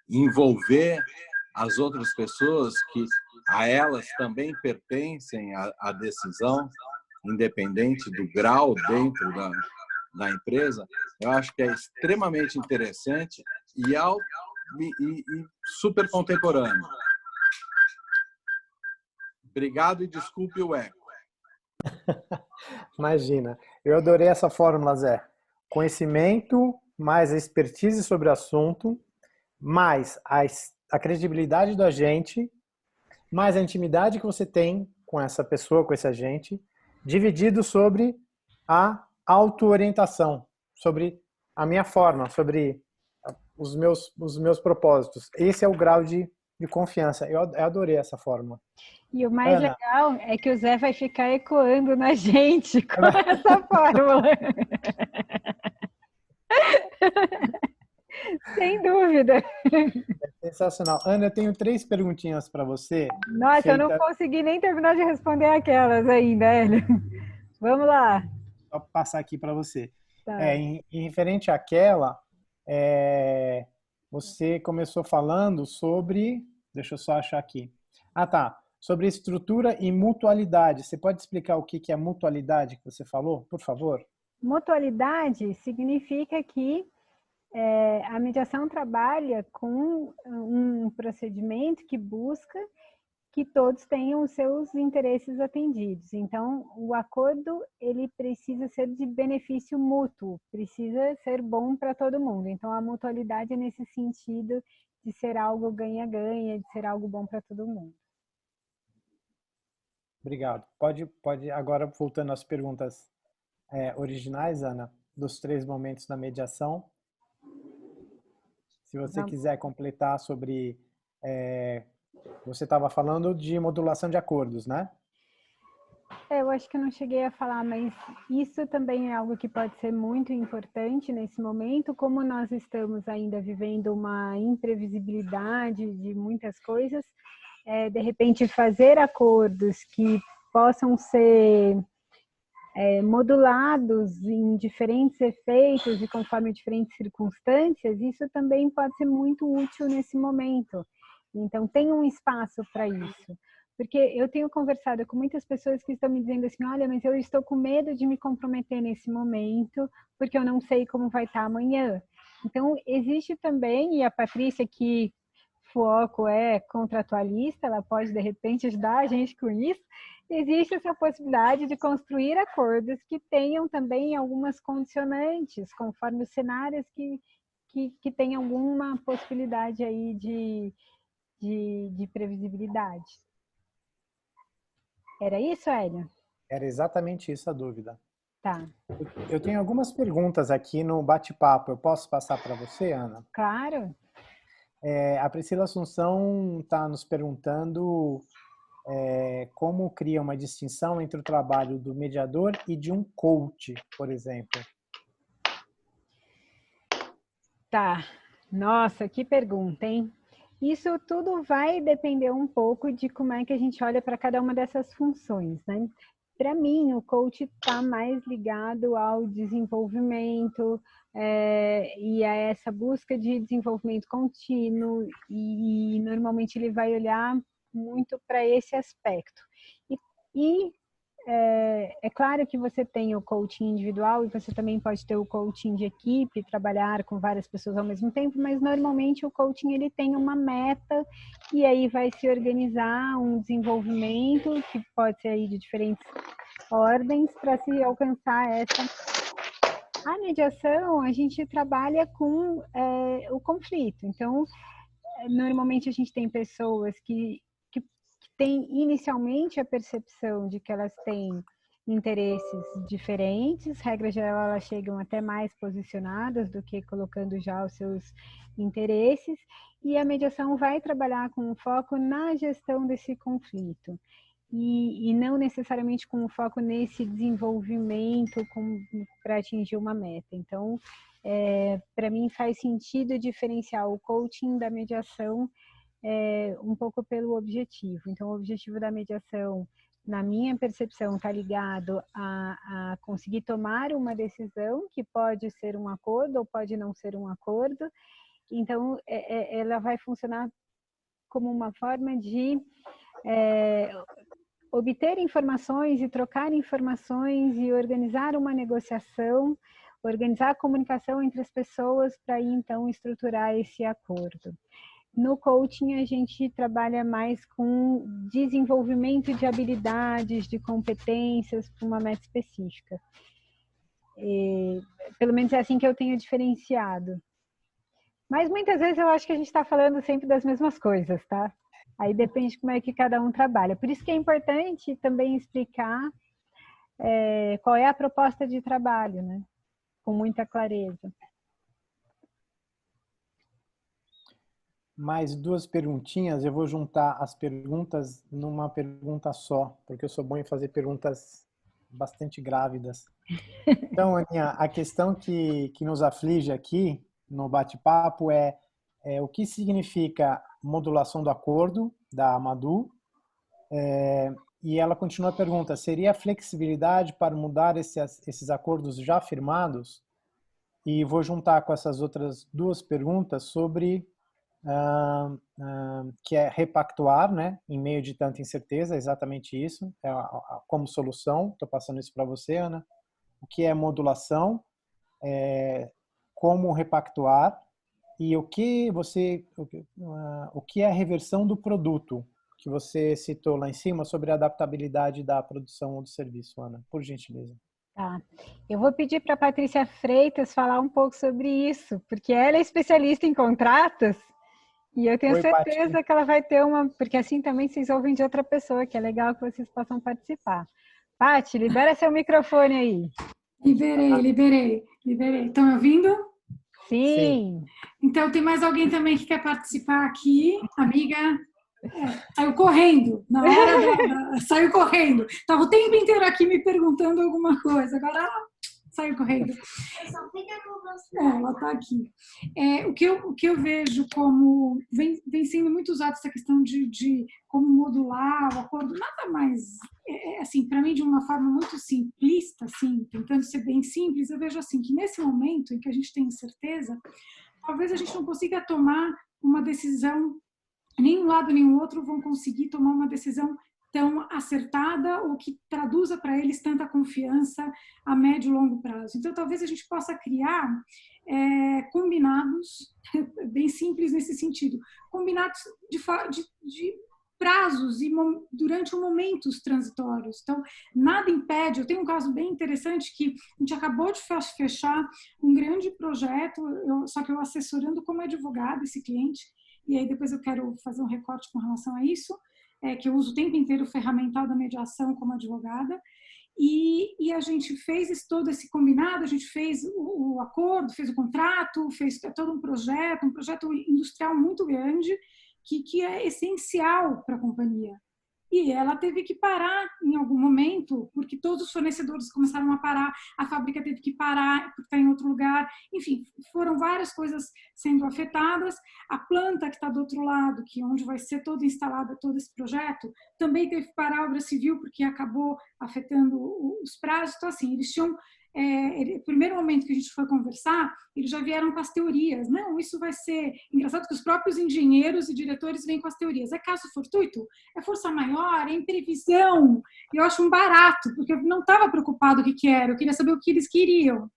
envolver as outras pessoas que a elas também pertencem à decisão, independente do grau dentro da empresa, eu acho que é extremamente interessante e super contemporâneo. Obrigado e desculpe o eco. Imagina. Eu adorei essa fórmula, Zé. Conhecimento, mais a expertise sobre o assunto, mais a credibilidade do agente, mais a intimidade que você tem com essa pessoa, com esse agente, dividido sobre a auto-orientação, sobre a minha forma, sobre os meus propósitos. Esse é o grau de confiança. Eu adorei essa fórmula. E o mais legal é que o Zé vai ficar ecoando na gente com essa fórmula. Sem dúvida. É sensacional. Ana, eu tenho 3 perguntinhas para você. Nossa, eu não consegui nem terminar de responder aquelas ainda, Hélio. Vamos lá. Só passar aqui para você. Tá. Em referente àquela, você começou falando sobre... Deixa eu só achar aqui. Ah, tá. Sobre estrutura e mutualidade. Você pode explicar o que é mutualidade que você falou, por favor? Mutualidade significa que a mediação trabalha com um procedimento que busca que todos tenham os seus interesses atendidos. Então, o acordo ele precisa ser de benefício mútuo, precisa ser bom para todo mundo. Então, a mutualidade é nesse sentido de ser algo ganha-ganha, de ser algo bom para todo mundo. Obrigado. Pode agora, voltando às perguntas originais, Ana, dos 3 momentos da mediação. Se você quiser completar sobre... você estava falando de modulação de acordos, né? Eu acho que eu não cheguei a falar, mas isso também é algo que pode ser muito importante nesse momento, como nós estamos ainda vivendo uma imprevisibilidade de muitas coisas, de repente fazer acordos que possam ser modulados em diferentes efeitos e conforme diferentes circunstâncias, isso também pode ser muito útil nesse momento. Então, tem um espaço para isso. Porque eu tenho conversado com muitas pessoas que estão me dizendo assim, olha, mas eu estou com medo de me comprometer nesse momento, porque eu não sei como vai estar amanhã. Então, existe também, e a Patrícia, que foco é contratualista, ela pode, de repente, ajudar a gente com isso, existe essa possibilidade de construir acordos que tenham também algumas condicionantes, conforme os cenários que tem alguma possibilidade aí de previsibilidade. Era isso, Hélio? Era exatamente isso a dúvida. Tá. Eu tenho algumas perguntas aqui no bate-papo. Eu posso passar para você, Ana? Claro. A Priscila Assunção está nos perguntando como cria uma distinção entre o trabalho do mediador e de um coach, por exemplo. Tá. Nossa, que pergunta, hein? Isso tudo vai depender um pouco de como é que a gente olha para cada uma dessas funções, né? Para mim, o coach está mais ligado ao desenvolvimento e a essa busca de desenvolvimento contínuo e normalmente ele vai olhar muito para esse aspecto. E é claro que você tem o coaching individual e você também pode ter o coaching de equipe, trabalhar com várias pessoas ao mesmo tempo, mas normalmente o coaching ele tem uma meta e aí vai se organizar um desenvolvimento que pode ser aí de diferentes ordens para se alcançar essa. A mediação, a gente trabalha com o conflito. Então, normalmente a gente tem pessoas que têm inicialmente a percepção de que elas têm interesses diferentes, regra geral elas chegam até mais posicionadas do que colocando já os seus interesses, e a mediação vai trabalhar com um foco na gestão desse conflito. E não necessariamente com foco nesse desenvolvimento para atingir uma meta. Então, para mim faz sentido diferenciar o coaching da mediação um pouco pelo objetivo. Então, o objetivo da mediação, na minha percepção, está ligado a conseguir tomar uma decisão que pode ser um acordo ou pode não ser um acordo. Então, ela vai funcionar como uma forma de obter informações e trocar informações e organizar uma negociação, organizar a comunicação entre as pessoas para aí então estruturar esse acordo. No coaching a gente trabalha mais com desenvolvimento de habilidades, de competências para uma meta específica. Pelo menos é assim que eu tenho diferenciado. Mas muitas vezes eu acho que a gente está falando sempre das mesmas coisas, tá? Aí depende de como é que cada um trabalha. Por isso que é importante também explicar qual é a proposta de trabalho, né? Com muita clareza. Mais duas perguntinhas. Eu vou juntar as perguntas numa pergunta só, porque eu sou bom em fazer perguntas bastante grávidas. Então, Aninha, a questão que nos aflige aqui no bate-papo é o que significa modulação do acordo da Madhu, e ela continua a pergunta: seria a flexibilidade para mudar esses acordos já firmados? E vou juntar com essas outras duas perguntas sobre que é repactuar, né, em meio de tanta incerteza, exatamente isso, como solução. Estou passando isso para você, Ana. O que é modulação, como repactuar, e o que é a reversão do produto, que você citou lá em cima, sobre a adaptabilidade da produção ou do serviço, Ana, por gentileza. Tá. Eu vou pedir para a Patrícia Freitas falar um pouco sobre isso, porque ela é especialista em contratos, e eu tenho certeza Pati, que ela vai ter porque assim também vocês ouvem de outra pessoa, que é legal que vocês possam participar. Pati, libera seu microfone aí. Liberei. Estão me ouvindo? Sim. Então, tem mais alguém também que quer participar aqui? Amiga, saiu correndo. Na hora saiu correndo. Estava o tempo inteiro aqui me perguntando alguma coisa. Agora saiu correndo. Ela está aqui. O que eu vejo como... Vem sendo muito usado essa questão de como modular o acordo. Nada mais... assim, para mim, de uma forma muito simplista, assim, tentando ser bem simples, eu vejo assim, que nesse momento em que a gente tem incerteza, talvez a gente não consiga tomar uma decisão, nem um lado nem o outro vão conseguir tomar uma decisão tão acertada ou que traduza para eles tanta confiança a médio e longo prazo. Então, talvez a gente possa criar combinados, bem simples nesse sentido, combinados de prazos e durante momentos transitórios. Então, nada impede. Eu tenho um caso bem interessante que a gente acabou de fechar um grande projeto, só que eu assessorando como advogada esse cliente, e aí depois eu quero fazer um recorte com relação a isso, que eu uso o tempo inteiro o ferramental da mediação como advogada, e a gente fez todo esse combinado, a gente fez o acordo, fez o contrato, fez todo um projeto industrial muito grande, que é essencial para a companhia. E ela teve que parar em algum momento, porque todos os fornecedores começaram a parar, a fábrica teve que parar porque está em outro lugar. Enfim, foram várias coisas sendo afetadas. A planta que está do outro lado, que é onde vai ser todo instalado todo esse projeto, também teve que parar a obra civil porque acabou afetando os prazos. Então, assim, eles tinham o primeiro momento que a gente foi conversar, eles já vieram com as teorias. Não, isso vai ser... Engraçado que os próprios engenheiros e diretores vêm com as teorias. É caso fortuito? É força maior? É imprevisão? E eu acho um barato, porque eu não estava preocupado o que era, eu queria saber o que eles queriam.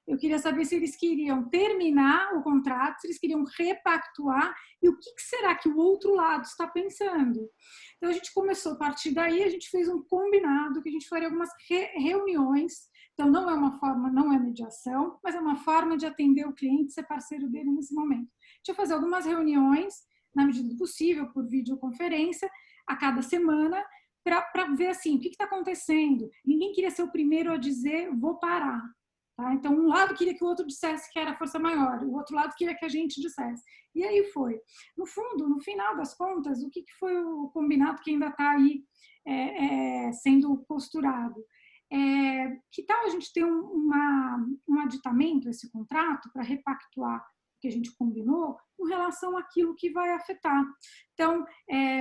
Eu queria saber se eles queriam terminar o contrato, se eles queriam repactuar e o que será que o outro lado está pensando. Então, a gente começou a partir daí, a gente fez um combinado que a gente faria algumas reuniões. Então, não é uma forma, não é mediação, mas é uma forma de atender o cliente, ser parceiro dele nesse momento. A gente ia fazer algumas reuniões, na medida do possível, por videoconferência, a cada semana, para ver assim, o que está acontecendo. Ninguém queria ser o primeiro a dizer, vou parar. Tá? Então, um lado queria que o outro dissesse que era a força maior, o outro lado queria que a gente dissesse. E aí foi. No fundo, no final das contas, o que foi o combinado que ainda está aí sendo costurado? Que tal a gente ter um aditamento, esse contrato, para repactuar o que a gente combinou com relação àquilo que vai afetar? Então,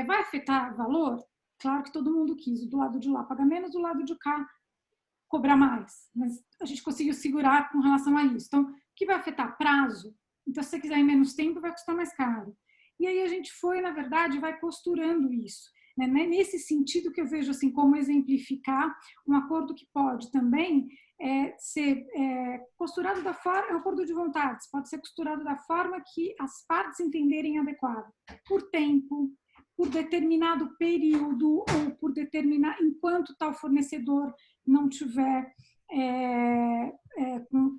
vai afetar valor? Claro que todo mundo quis, do lado de lá pagar menos, do lado de cá cobrar mais, mas a gente conseguiu segurar com relação a isso. Então, o que vai afetar? Prazo. Então, se você quiser em menos tempo, vai custar mais caro. E aí a gente foi, na verdade, vai costurando isso. Né? Nesse sentido que eu vejo assim, como exemplificar um acordo que pode também ser costurado da forma, é um acordo de vontades, pode ser costurado da forma que as partes entenderem adequado, por tempo, por determinado período ou por determinar, enquanto tal fornecedor não tiver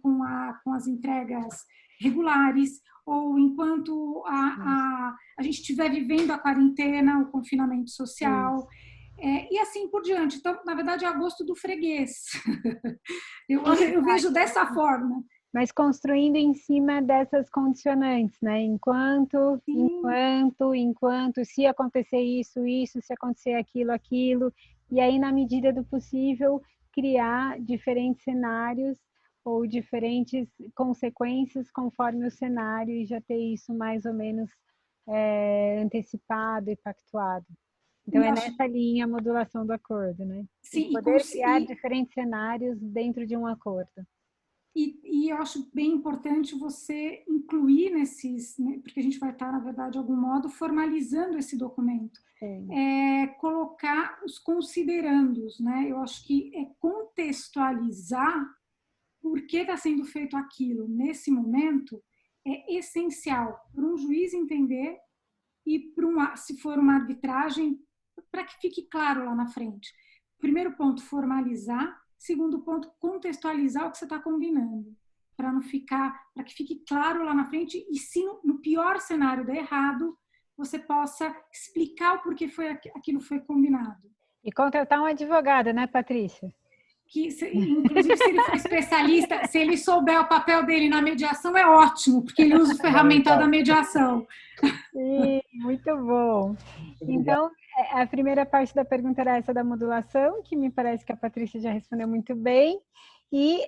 com as entregas regulares, ou enquanto a gente estiver vivendo a quarentena, o confinamento social, e assim por diante. Então, na verdade, é a gosto do freguês. Eu vejo dessa forma. Mas construindo em cima dessas condicionantes, né? Enquanto, se acontecer isso, se acontecer aquilo, e aí, na medida do possível, criar diferentes cenários ou diferentes consequências conforme o cenário e já ter isso mais ou menos antecipado e pactuado. Então, nessa linha a modulação do acordo, né? Sim, poder criar diferentes cenários dentro de um acordo. E eu acho bem importante você incluir nesses, né, porque a gente vai estar, na verdade, de algum modo, formalizando esse documento. Colocar os considerandos, né? Eu acho que contextualizar por que está sendo feito aquilo nesse momento é essencial para um juiz entender e, se for uma arbitragem, para que fique claro lá na frente. Primeiro ponto, formalizar. Segundo ponto, contextualizar o que você está combinando, para que fique claro lá na frente e se no pior cenário der errado, você possa explicar o porquê aquilo foi combinado. E contratar um advogado, né, Patrícia? Inclusive, se ele for especialista, se ele souber o papel dele na mediação, é ótimo, porque ele usa o ferramental da mediação. Sim, muito bom. Então, a primeira parte da pergunta era essa da modulação, que me parece que a Patrícia já respondeu muito bem. E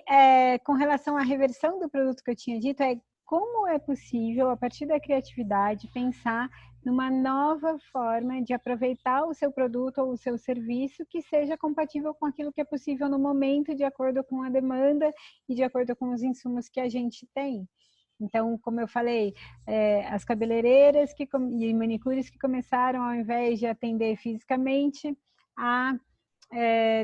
com relação à reversão do produto que eu tinha dito, como é possível, a partir da criatividade, pensar numa nova forma de aproveitar o seu produto ou o seu serviço que seja compatível com aquilo que é possível no momento, de acordo com a demanda e de acordo com os insumos que a gente tem. Então, como eu falei, as cabeleireiras e manicures que começaram, ao invés de atender fisicamente, a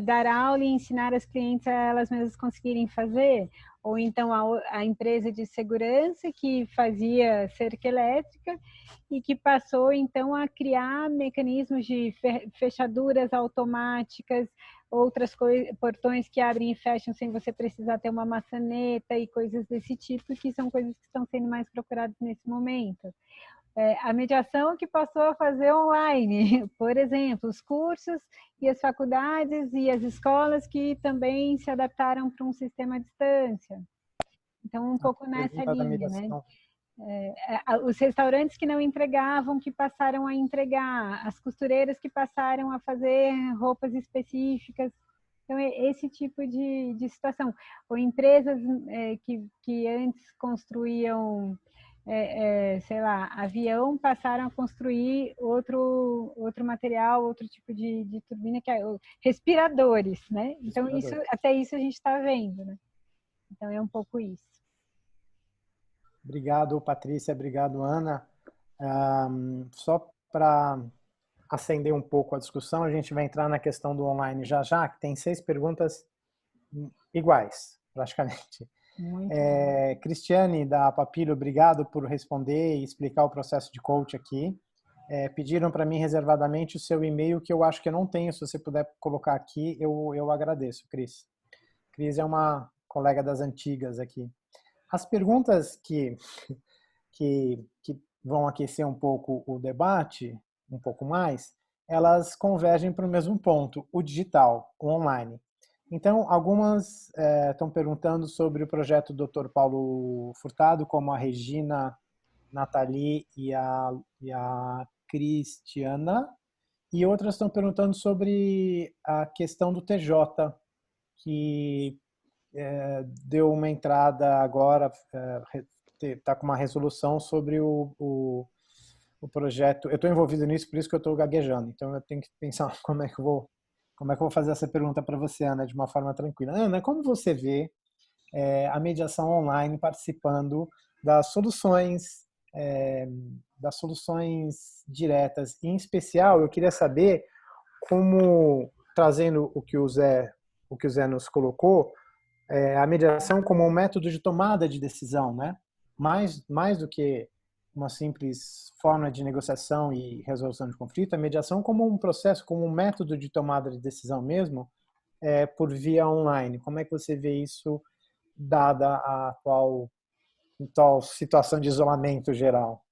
dar aula e ensinar as clientes a elas mesmas conseguirem fazer. Ou então a empresa de segurança que fazia cerca elétrica e que passou, então, a criar mecanismos de fechaduras automáticas, outras portões que abrem e fecham sem você precisar ter uma maçaneta e coisas desse tipo, que são coisas que estão sendo mais procuradas nesse momento. A mediação que passou a fazer online, por exemplo, os cursos e as faculdades e as escolas que também se adaptaram para um sistema à distância. Então, um pouco nessa linha, né? Os restaurantes que não entregavam, que passaram a entregar, as costureiras que passaram a fazer roupas específicas. Então, esse tipo de situação. Ou empresas que antes construíam, sei lá, avião, passaram a construir outro material, outro tipo de turbina, que é respiradores, né? Então, até isso a gente está vendo, né? Então, é um pouco isso. Obrigado, Patrícia. Obrigado, Ana. Só para acender um pouco a discussão, a gente vai entrar na questão do online já, que tem 6 perguntas iguais, praticamente. Cristiane, da Papilo, obrigado por responder e explicar o processo de coach aqui. Pediram para mim reservadamente o seu e-mail, que eu acho que eu não tenho. Se você puder colocar aqui, eu agradeço, Cris. Cris é uma colega das antigas aqui. As perguntas que vão aquecer um pouco o debate, um pouco mais, elas convergem para o mesmo ponto, o digital, o online. Então, algumas estão perguntando sobre o projeto do Dr. Paulo Furtado, como a Regina, Nathalie e a Cristiana, e outras estão perguntando sobre a questão do TJ, que deu uma entrada agora, está com uma resolução sobre o projeto. Eu estou envolvido nisso, por isso que eu estou gaguejando. Então eu tenho que pensar como é que eu vou fazer essa pergunta para você, Ana, de uma forma tranquila. Ana, como você vê a mediação online participando das soluções diretas? Em especial, eu queria saber como, trazendo o que o Zé nos colocou, a mediação como um método de tomada de decisão, né? Mais do que uma simples forma de negociação e resolução de conflito, a mediação como um processo, como um método de tomada de decisão mesmo, por via online. Como é que você vê isso, dada a atual situação de isolamento geral?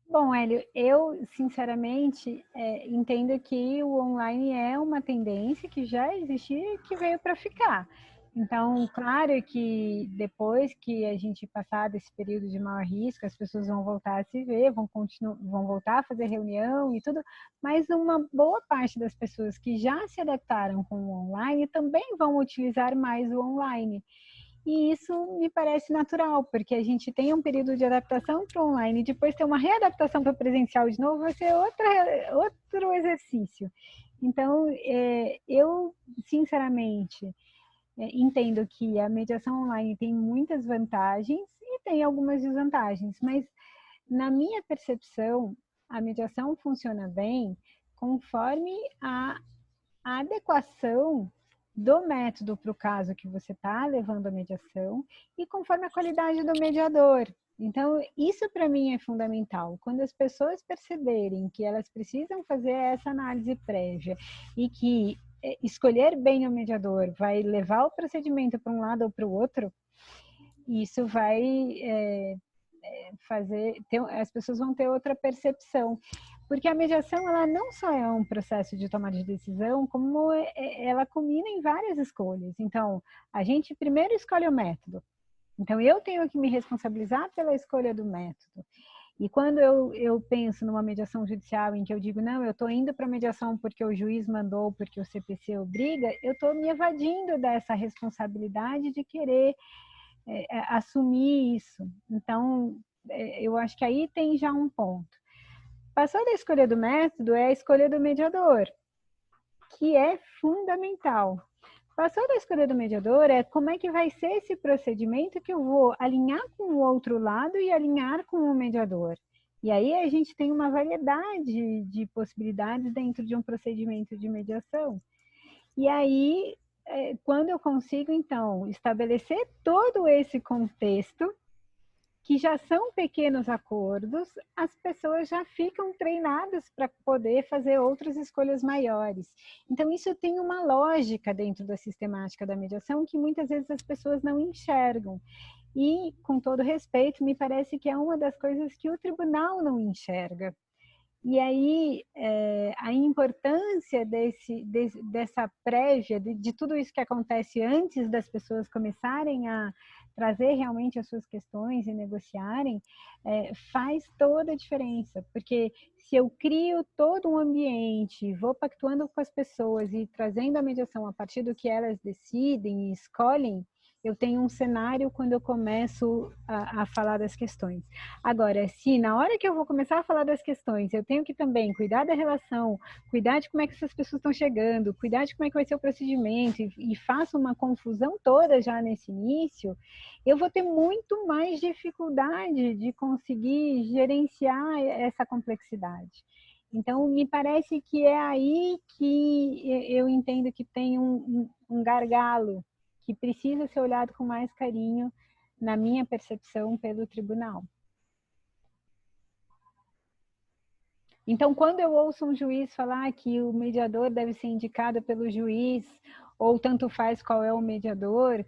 Bom, Hélio, eu sinceramente entendo que o online é uma tendência que já existia e que veio para ficar. Então, claro que depois que a gente passar desse período de maior risco, as pessoas vão voltar a se ver, vão voltar a fazer reunião e tudo, mas uma boa parte das pessoas que já se adaptaram com o online também vão utilizar mais o online. E isso me parece natural, porque a gente tem um período de adaptação para o online e depois ter uma readaptação para o presencial de novo, vai ser outro exercício. Então, eu, sinceramente, entendo que a mediação online tem muitas vantagens e tem algumas desvantagens, mas na minha percepção, a mediação funciona bem conforme a adequação do método para o caso que você está levando a mediação e conforme a qualidade do mediador. Então, isso para mim é fundamental. Quando as pessoas perceberem que elas precisam fazer essa análise prévia e que escolher bem o mediador vai levar o procedimento para um lado ou para o outro, isso vai as pessoas vão ter outra percepção. Porque a mediação, ela não só é um processo de tomada de decisão, como ela culmina em várias escolhas. Então, a gente primeiro escolhe o método. Então, eu tenho que me responsabilizar pela escolha do método. E quando eu penso numa mediação judicial em que eu digo, não, eu estou indo para a mediação porque o juiz mandou, porque o CPC obriga, eu estou me evadindo dessa responsabilidade de querer assumir isso. Então, eu acho que aí tem já um ponto. Passou da escolha do método, é a escolha do mediador, que é fundamental. Passou da escolha do mediador, é como é que vai ser esse procedimento que eu vou alinhar com o outro lado e alinhar com o mediador. E aí a gente tem uma variedade de possibilidades dentro de um procedimento de mediação. E aí, quando eu consigo, então, estabelecer todo esse contexto, que já são pequenos acordos, as pessoas já ficam treinadas para poder fazer outras escolhas maiores. Então, isso tem uma lógica dentro da sistemática da mediação que muitas vezes as pessoas não enxergam. E, com todo respeito, me parece que é uma das coisas que o tribunal não enxerga. E aí, a importância dessa prévia, de tudo isso que acontece antes das pessoas começarem a trazer realmente as suas questões e negociarem, faz toda a diferença. Porque se eu crio todo um ambiente, vou pactuando com as pessoas e trazendo a mediação a partir do que elas decidem e escolhem, eu tenho um cenário quando eu começo a falar das questões. Agora, se na hora que eu vou começar a falar das questões, eu tenho que também cuidar da relação, cuidar de como é que essas pessoas estão chegando, cuidar de como é que vai ser o procedimento, e faço uma confusão toda já nesse início, eu vou ter muito mais dificuldade de conseguir gerenciar essa complexidade. Então, me parece que é aí que eu entendo que tem um gargalo que precisa ser olhado com mais carinho, na minha percepção, pelo tribunal. Então, quando eu ouço um juiz falar que o mediador deve ser indicado pelo juiz, ou tanto faz qual é o mediador,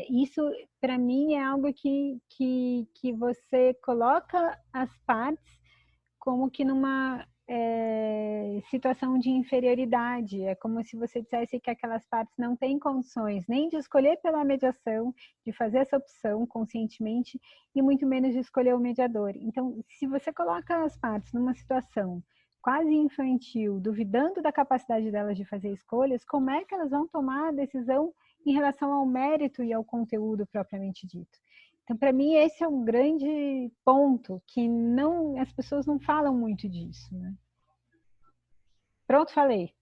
isso, para mim, é algo que você coloca as partes como que numa situação de inferioridade. É como se você dissesse que aquelas partes não têm condições nem de escolher pela mediação, de fazer essa opção conscientemente, e muito menos de escolher o mediador. Então, se você coloca as partes numa situação quase infantil, duvidando da capacidade delas de fazer escolhas, como é que elas vão tomar a decisão em relação ao mérito e ao conteúdo propriamente dito? Então, para mim, esse é um grande ponto que as pessoas não falam muito disso, né? Pronto, falei.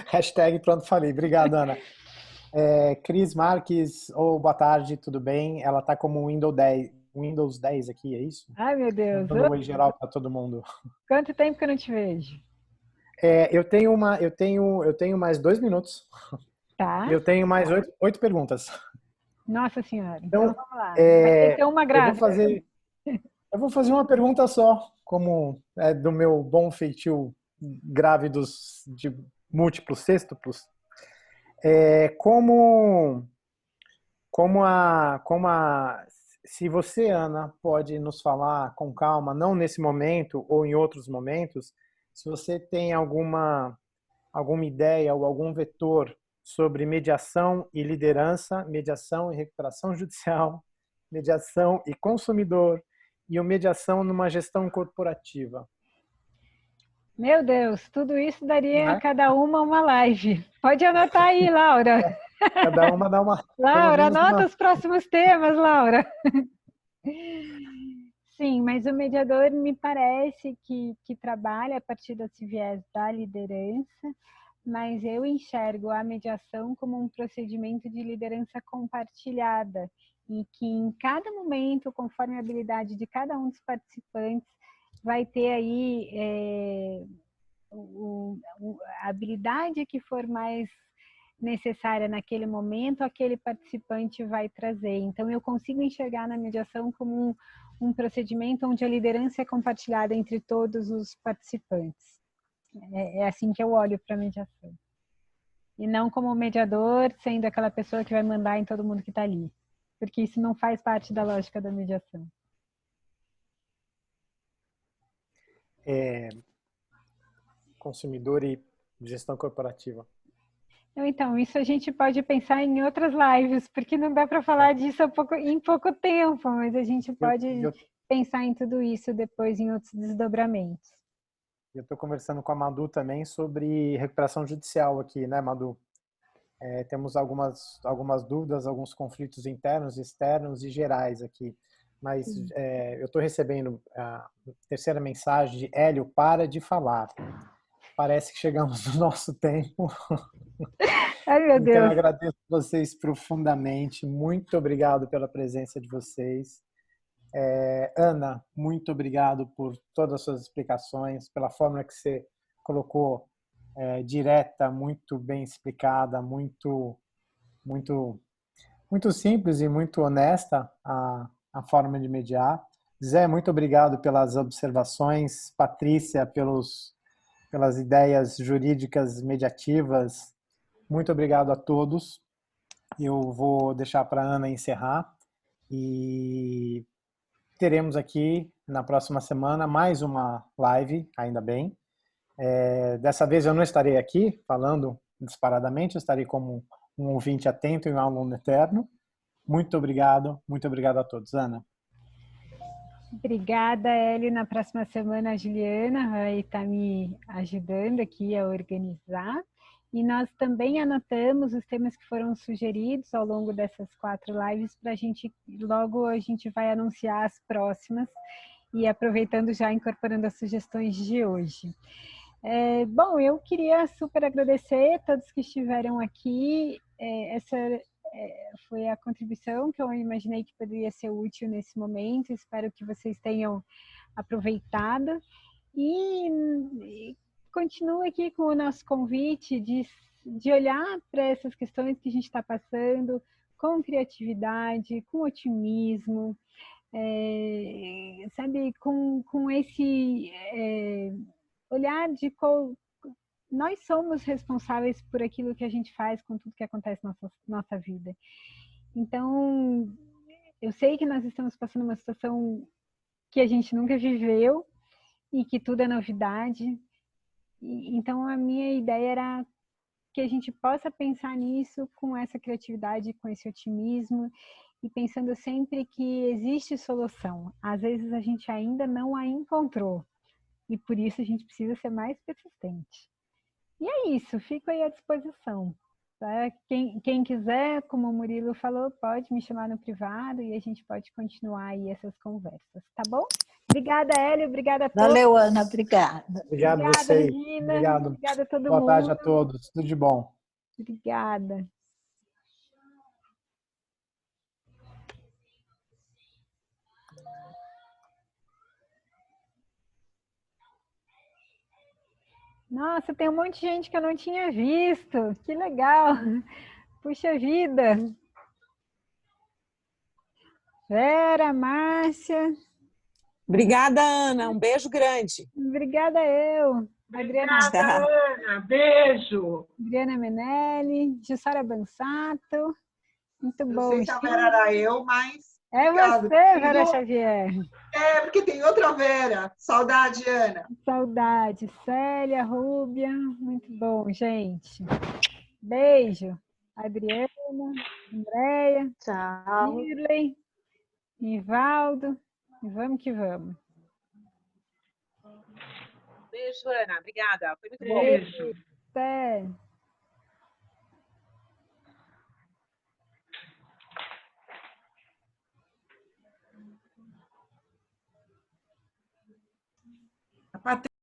Hashtag pronto, falei. Obrigado, Ana. Cris Marques, boa tarde, tudo bem? Ela está como Windows 10 aqui, é isso? Ai, meu Deus. Dando um oi geral para todo mundo. Quanto tempo que eu não te vejo? Eu tenho mais 2 minutos. Tá. Eu tenho mais 8 perguntas. Nossa Senhora, então vamos lá. Vai ter uma grávida. Eu vou fazer uma pergunta só, como do meu bom feitio grávidos de múltiplos, sextuplos. Se você, Ana, pode nos falar com calma, não nesse momento ou em outros momentos, se você tem alguma ideia ou algum vetor sobre mediação e liderança, mediação e recuperação judicial, mediação e consumidor e mediação numa gestão corporativa. Meu Deus, tudo isso daria a cada uma live. Pode anotar aí, Laura. Cada uma dá uma... Laura, anota os próximos temas, Laura. Sim, mas o mediador me parece que trabalha a partir desse viés da liderança, mas eu enxergo a mediação como um procedimento de liderança compartilhada, e que em cada momento, conforme a habilidade de cada um dos participantes, vai ter aí a habilidade que for mais necessária naquele momento, aquele participante vai trazer. Então, eu consigo enxergar na mediação como um procedimento onde a liderança é compartilhada entre todos os participantes. É assim que eu olho para a mediação. E não como mediador, sendo aquela pessoa que vai mandar em todo mundo que está ali. Porque isso não faz parte da lógica da mediação. Consumidor e gestão corporativa. Então, isso a gente pode pensar em outras lives, porque não dá para falar disso em pouco tempo, mas a gente pode pensar em tudo isso depois em outros desdobramentos. Eu estou conversando com a Madu também sobre recuperação judicial aqui, né, Madu? Temos algumas dúvidas, alguns conflitos internos, externos e gerais aqui. Mas eu estou recebendo a terceira mensagem de Hélio, para de falar. Parece que chegamos no nosso tempo. Ai, meu Deus. Então, eu agradeço vocês profundamente. Muito obrigado pela presença de vocês. Ana, muito obrigado por todas as suas explicações, pela forma que você colocou direta, muito bem explicada, muito simples e muito honesta a forma de mediar. Zé, muito obrigado pelas observações. Patrícia, pelas ideias jurídicas mediativas. Muito obrigado a todos. Eu vou deixar para a Ana encerrar e teremos aqui na próxima semana mais uma live, ainda bem. Dessa vez eu não estarei aqui falando disparadamente, eu estarei como um ouvinte atento e um aluno eterno. Muito obrigado a todos. Ana. Obrigada, Hélio. Na próxima semana a Juliana vai estar me ajudando aqui a organizar. E nós também anotamos os temas que foram sugeridos ao longo dessas 4 lives para logo a gente vai anunciar as próximas e aproveitando já incorporando as sugestões de hoje. Bom, eu queria super agradecer a todos que estiveram aqui. Essa foi a contribuição que eu imaginei que poderia ser útil nesse momento. Espero que vocês tenham aproveitado. E continue aqui com o nosso convite de olhar para essas questões que a gente está passando com criatividade, com otimismo, sabe, com esse olhar de nós somos responsáveis por aquilo que a gente faz com tudo que acontece na nossa vida. Então, eu sei que nós estamos passando uma situação que a gente nunca viveu e que tudo é novidade. Então, a minha ideia era que a gente possa pensar nisso com essa criatividade, com esse otimismo e pensando sempre que existe solução. Às vezes a gente ainda não a encontrou e por isso a gente precisa ser mais persistente. E é isso, fico aí à disposição. Tá? Quem quiser, como o Murilo falou, pode me chamar no privado e a gente pode continuar aí essas conversas, tá bom? Obrigada, Hélio, obrigada a todos. Valeu, Ana, obrigada. Obrigado Obrigada, você. Regina. Obrigado. Obrigada a todo mundo. Boa tarde a todos. Tudo de bom. Obrigada. Nossa, tem um monte de gente que eu não tinha visto. Que legal. Puxa vida. Vera, Márcia. Obrigada, Ana. Um beijo grande. Obrigada eu. Obrigada, Ana. Beijo. Adriana Menelli, Jussara Bansato. Muito bom. Não sei se a Vera era eu, mas... É obrigado. você, Vera Xavier. Porque tem outra Vera. Saudade, Ana. Saudade. Célia, Rúbia. Muito bom, gente. Beijo. Adriana, Andréia. Tchau. Shirley, Nivaldo. E vamos que vamos. Beijo, Ana. Obrigada. Foi muito bom. Beijo. Até.